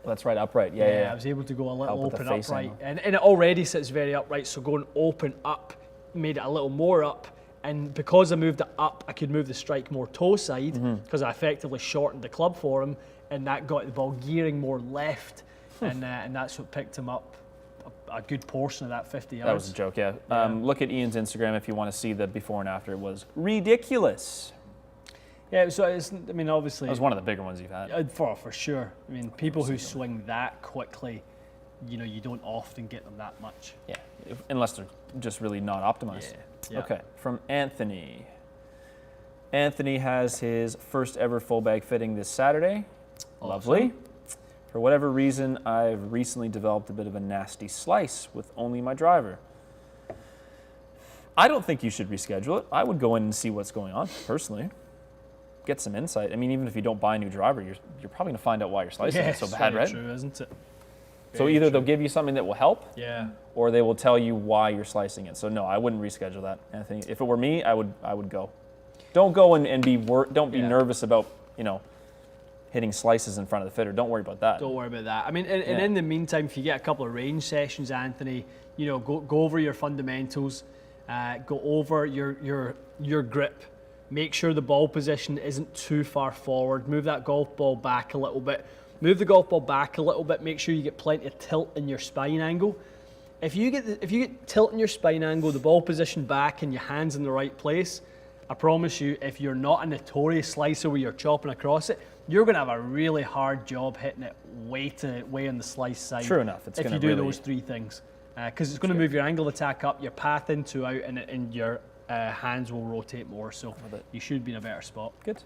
That's right, upright. Yeah.
I was able to go a little open
face
upright, and it already sits very upright. So going open up made it a little more up, and because I moved it up, I could move the strike more toe side, because I effectively shortened the club for him, and that got the ball gearing more left, and that's what picked him up a good portion of that 50 yards.
That was a joke, yeah. Look at Ian's Instagram if you want to see the before and after. It was ridiculous.
Yeah, so obviously...
That was one of the bigger ones you've had.
For sure. People who swing that quickly, you don't often get them that much.
Yeah, unless they're just really not optimized.
Yeah.
Okay, from Anthony. Anthony has his first ever full bag fitting this Saturday.
Awesome.
Lovely. For whatever reason, I've recently developed a bit of a nasty slice with only my driver. I don't think you should reschedule it. I would go in and see what's going on, personally. Get some insight. Even if you don't buy a new driver, you're probably going to find out why you're slicing it so bad, right?
True, isn't it?
So either they'll give you something that will help,
or
they will tell you why you're slicing it. So no, I wouldn't reschedule that, Anthony. If it were me, I would go. Don't go and be nervous about hitting slices in front of the fitter. Don't worry about that.
Don't worry about that. And in the meantime, if you get a couple of range sessions, Anthony, go over your fundamentals, go over your grip. Make sure the ball position isn't too far forward. Move that golf ball back a little bit. Move the golf ball back a little bit. Make sure you get plenty of tilt in your spine angle. If you get tilt in your spine angle, the ball position back, and your hands in the right place, I promise you, if you're not a notorious slicer where you're chopping across it, you're going to have a really hard job hitting it way on the slice side.
True enough.
If you do those three things, because it's going to move your angle of attack up, your path into out, and your hands will rotate more, so you should be in a better spot.
Good.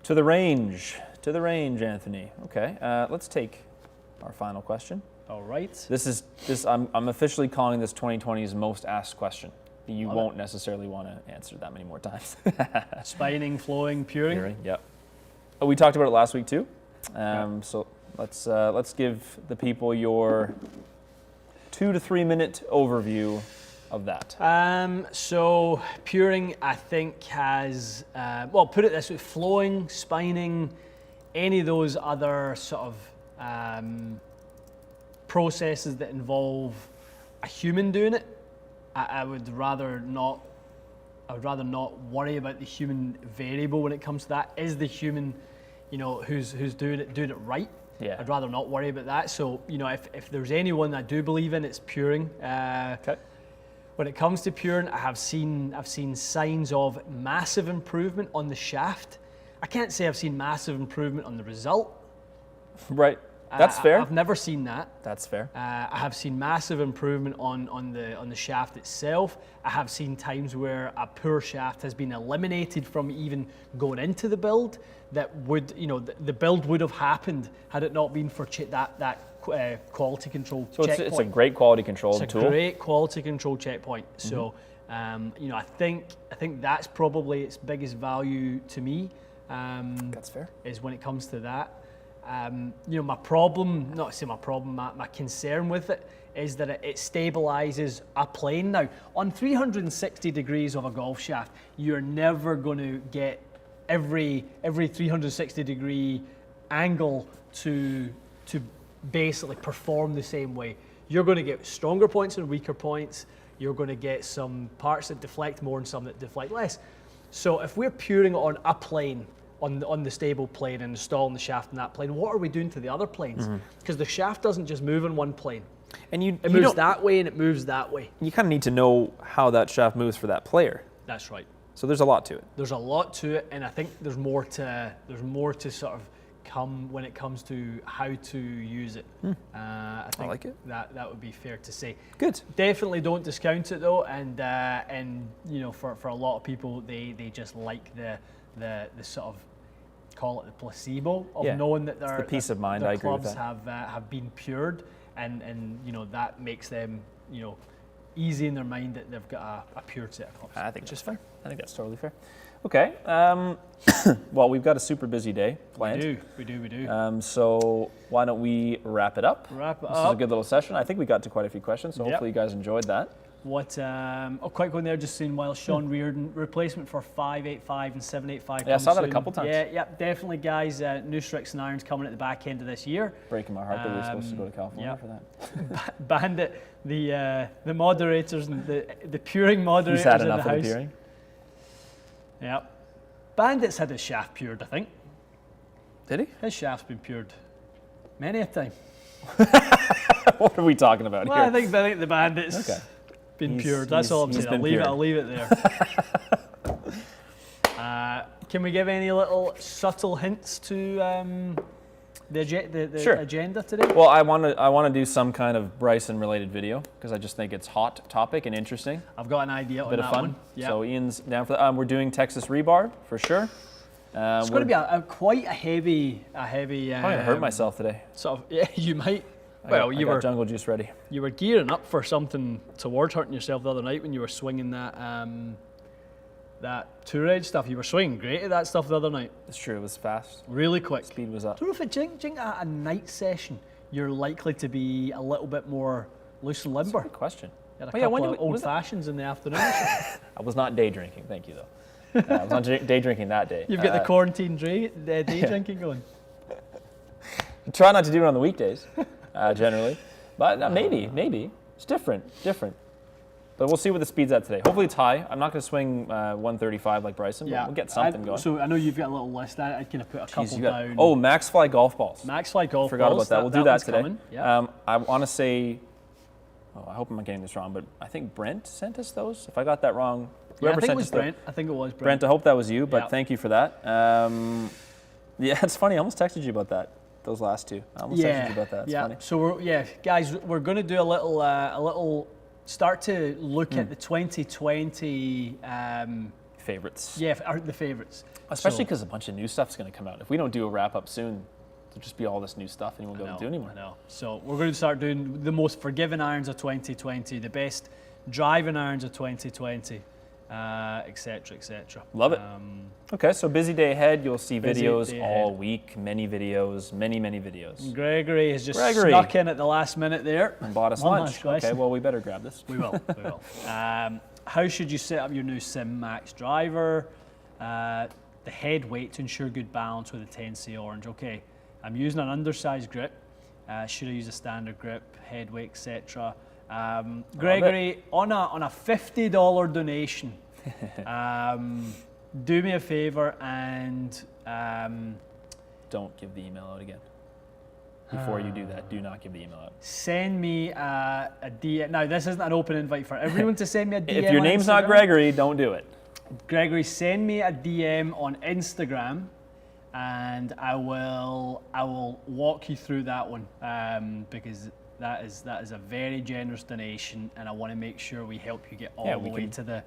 To the range, Anthony. Okay, let's take our final question.
All right.
I'm officially calling this 2020's most asked question. You won't necessarily want to answer that many more times.
Spining, flowing, puring.
Yep. Oh, we talked about it last week too. So let's give the people your 2 to 3 minute overview of that.
So puring, I think, has put it this way: flowing, spining, any of those other sort of processes that involve a human doing it, I would rather not worry about the human variable when it comes to that. Is the human, who's doing it right?
Yeah.
I'd rather not worry about that. So if there's anyone I do believe in, it's puring.
Okay.
When it comes to puring, I've seen signs of massive improvement on the shaft. I can't say I've seen massive improvement on the result.
Right. That's fair.
I've never seen that.
That's fair.
I have seen massive improvement on the shaft itself. I have seen times where a poor shaft has been eliminated from even going into the build. That would, the build would have happened had it not been for that quality control checkpoint.
So it's a great quality control tool.
It's a great quality control checkpoint. Mm-hmm. So, I think that's probably its biggest value to me.
That's fair.
Is when it comes to that. my problem, not to say my problem, my concern with it is that it stabilizes a plane. Now, on 360 degrees of a golf shaft, you're never going to get every 360 degree angle to basically perform the same way. You're going to get stronger points and weaker points. You're going to get some parts that deflect more and some that deflect less. So if we're puring on a plane, on the stable plane, and installing the shaft in that plane, what are we doing to the other planes? Because the shaft doesn't just move in one plane.
And
it moves that way and it moves that way.
You kind of need to know how that shaft moves for that player.
That's right.
So there's a lot to it.
There's a lot to it, and I think there's more to sort of come when it comes to how to use it. I think
like it.
That would be fair to say.
Good.
Definitely don't discount it though, and for a lot of people they just like the sort of, call it the placebo of knowing that
the peace of mind. I agree with
clubs
that.
have been pured, and that makes them easy in their mind that they've got a pure set of clubs.
I think that's fair. I think that's totally fair. Okay. Well, we've got a super busy day planned.
We do.
So why don't we wrap it up?
This
is a good little session. I think we got to quite a few questions, so hopefully you guys enjoyed that.
Quite going there, just seeing while Sean Reardon, replacement for 585 and 785.
Yeah, I saw that a couple times.
Yeah, definitely, guys. New Strix and Irons coming at the back end of this year.
Breaking my heart that we were supposed to go to California for that.
Bandit, the moderators and the puring moderators
He's had
in the
enough
house.
of the puring.
Yeah. Bandit's had his shaft pured, I think.
Did he?
His shaft's been pured many a time.
What are we talking about here?
I think the Bandit's been pured. That's all I'm saying. I'll leave it there. Can we give any little subtle hints to the agenda today?
Well, I want to do some kind of Bryson related video because I just think it's hot topic and interesting.
I've got an idea on that.
Bit of fun.
One. Yep.
So Ian's down for that. We're doing Texas rebar for sure.
It's going to be quite a heavy. I'm
gonna hurt myself today.
Sort of, yeah, you might.
You were jungle juice ready.
You were gearing up for something towards hurting yourself the other night when you were swinging that Tour Edge stuff. You were swinging great at that stuff the other night.
It's true. It was fast.
Really quick.
Speed was up.
I don't know if during a night session you're likely to be a little bit more loose and limber.
That's a good question.
You had a couple of old fashions in the afternoon.
I was not day drinking. Thank you though. I was not day drinking that day.
You've got the quarantine day drinking going.
Try not to do it on the weekdays, generally. But maybe. It's different. But we'll see what the speed's at today. Hopefully it's high. I'm not going to swing 135 like Bryson, but we'll get something going.
So I know you've got a little list. I kind of put a couple down.
Oh, Max Fly golf balls.
Max Fly golf balls.
Forgot about that. We'll do that today.
Yeah.
I want to say, I hope I'm not getting this wrong, but I think Brent sent us those. If I got that wrong, whoever
I think
sent
it was
us
Brent. I think it was Brent.
Brent, I hope that was you, but thank you for that. Yeah, it's funny. I almost texted you about that. Those last two. I almost texted you about that. It's funny.
So guys, we're going to do a little start to look at the 2020
favorites.
Yeah, the favorites.
Especially because a bunch of new stuff's going to come out. If we don't do a wrap up soon, there'll just be all this new stuff and we won't be able to do anymore.
I know. So we're going to start doing the most forgiving irons of 2020, the best driving irons of 2020, etc., etc.
Love it. Okay, so busy day ahead. You'll see videos all week. Many videos.
Gregory has just snuck in at the last minute there
and bought us lunch. Okay, well we better grab this.
We will. How should you set up your new Sim Max driver? The head weight to ensure good balance with a 10C orange. Okay, I'm using an undersized grip. Should I use a standard grip, head weight, etc.? Gregory, on a $50 donation, do me a favor and
don't give the email out again. Before you do that, do not give the email out.
Send me a DM. Now, this isn't an open invite for everyone to send me a DM.
If your name's not Gregory, don't do it.
Gregory, send me a DM on Instagram, and I will walk you through that one because that is a very generous donation, and I want to make sure we help you get all the way to the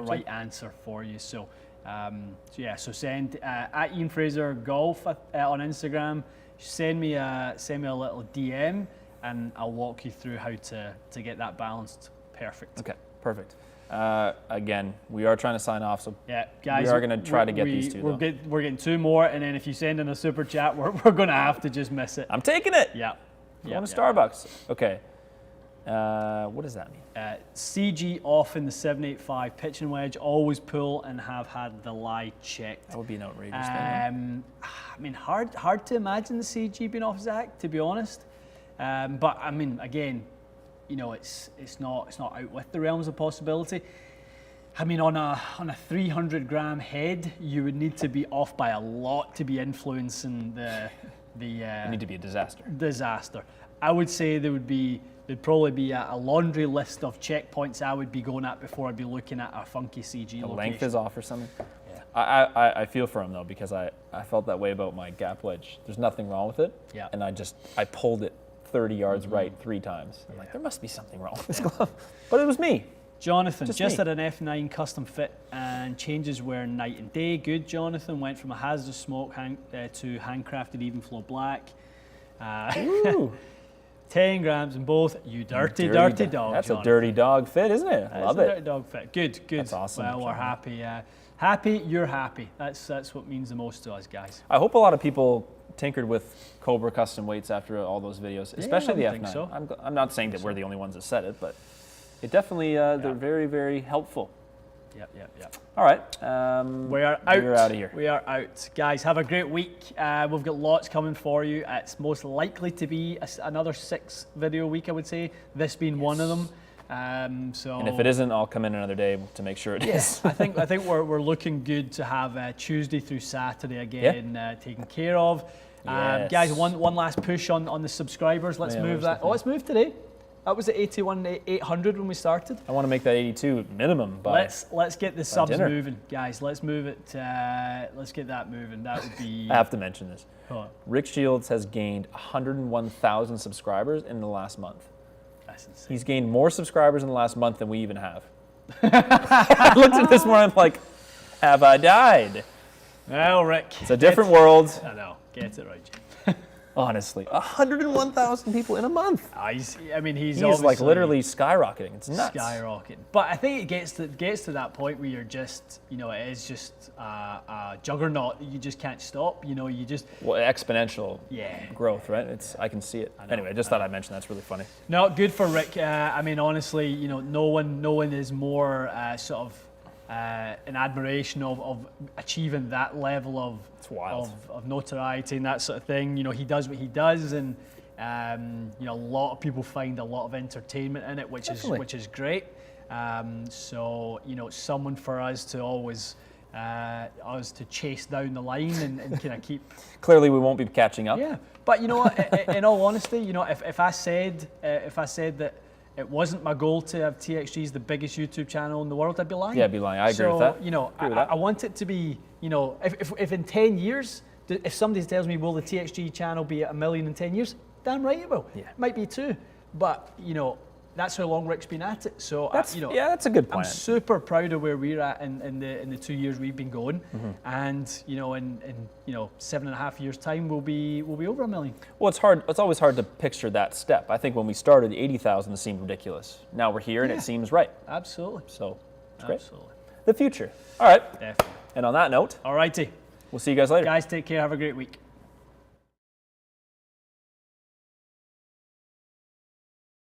right answer for you. So, so send at Ian Fraser Golf on Instagram. Send me a little DM, and I'll walk you through how to get that balanced perfect.
Okay, perfect. Again, we are trying to sign off, so
Yeah, guys,
we are going to try to get these two.
We're getting 2 more, and then if you send in a super chat, we're going to have to just miss it.
I'm taking it.
Yeah.
Going to Starbucks. Okay. What does that mean?
CG off in the 785 pitching wedge. Always pull and have had the lie checked.
That would be an outrageous thing.
I mean, hard to imagine the CG being off Zach, to be honest. But I mean, again, you know, it's not out with the realms of possibility. I mean, on a 300 gram head, you would need to be off by a lot to be influencing the
You need to be a disaster.
Disaster. I would say there'd probably be a laundry list of checkpoints I would be going at before I'd be looking at a funky CG
The
location.
length is off or something.
Yeah.
I feel for him though, because I felt that way about my gap wedge. There's nothing wrong with it.
Yeah.
And I pulled it 30 yards right 3 times. I'm like, there must be something wrong with this glove. But it was me.
Jonathan, just
me.
had an F9 custom fit and changes were night and day. Good, Jonathan. Went from a hazardous smoke to handcrafted even flow black.
Ooh.
10 grams in both. You dirty dog.
That's
Jonathan.
a dirty dog fit, isn't it?
That's
Love
a
it.
dirty dog fit. Good.
That's awesome,
Well, we're
Jonathan.
happy. Happy, you're happy. That's what means the most to us, guys.
I hope a lot of people tinkered with Cobra custom weights after all those videos, especially the
I would
F9.
think so.
I'm not saying that we're the only ones that said it, but it definitely, they're very, very helpful.
Yep.
All right.
We are out.
We're out of here.
We are out. Guys, have a great week. We've got lots coming for you. It's most likely to be another 6 video week, I would say, this being one of them.
And if it isn't, I'll come in another day to make sure it is.
I think we're looking good to have Tuesday through Saturday again taken care of.
Yes.
Guys, one last push on the subscribers. Let's move that. Oh, it's moved today. That was at 81,800 when we started.
I want to make that 82 minimum by
Let's get the subs
dinner.
moving, guys. Let's move it. Let's get that moving. That would be.
I have to mention this.
Oh,
Rick Shields has gained 101,000 subscribers in the last month.
that's insane.
He's gained more subscribers in the last month than we even have. I looked at this morning, I'm like, have I died?
Well, Rick.
It's a different world.
I know. Get it right, Jim.
Honestly, 101,000 people in a month.
He's
He's
obviously
like literally skyrocketing. It's nuts.
skyrocketing. But I think it gets to that point where you're just, you know, it is just a juggernaut. You just can't stop. You know, you just
Exponential
Yeah.
growth, right? I can see it. Anyway, I just thought I'd mention that's really funny.
no good for Rick. I mean, honestly, you know, no one is more sort of in admiration of achieving that level of
It's wild.
of notoriety and that sort of thing. You know, he does what he does, and you know, a lot of people find a lot of entertainment in it, which
Definitely.
is great. So you know, it's someone for us to always to chase down the line and kind of keep.
Clearly, we won't be catching up.
Yeah, but you know what? In all honesty, you know, if I said that it wasn't my goal to have TXG as the biggest YouTube channel in the world, I'd be lying.
Yeah, I'd be lying. I agree with that.
You know,
Agree with that.
I want it to be, you know, if in 10 years, if somebody tells me, will the TXG channel be at 1 million in 10 years? Damn right it will.
Yeah.
It might be 2. But, you know, that's how long Rick's been at it. So, you know,
that's a good
I'm
plan.
super proud of where we're at in the 2 years we've been going.
Mm-hmm.
And, you know, in 7.5 years' time, we'll be over 1 million.
Well, it's hard. It's always hard to picture that step. I think when we started, 80,000 seemed ridiculous. Now we're here, and it seems right.
Absolutely.
So it's great.
Absolutely.
The future. All right.
Definitely.
And on that note,
All righty.
we'll see you guys later.
Guys, take care. Have a great week.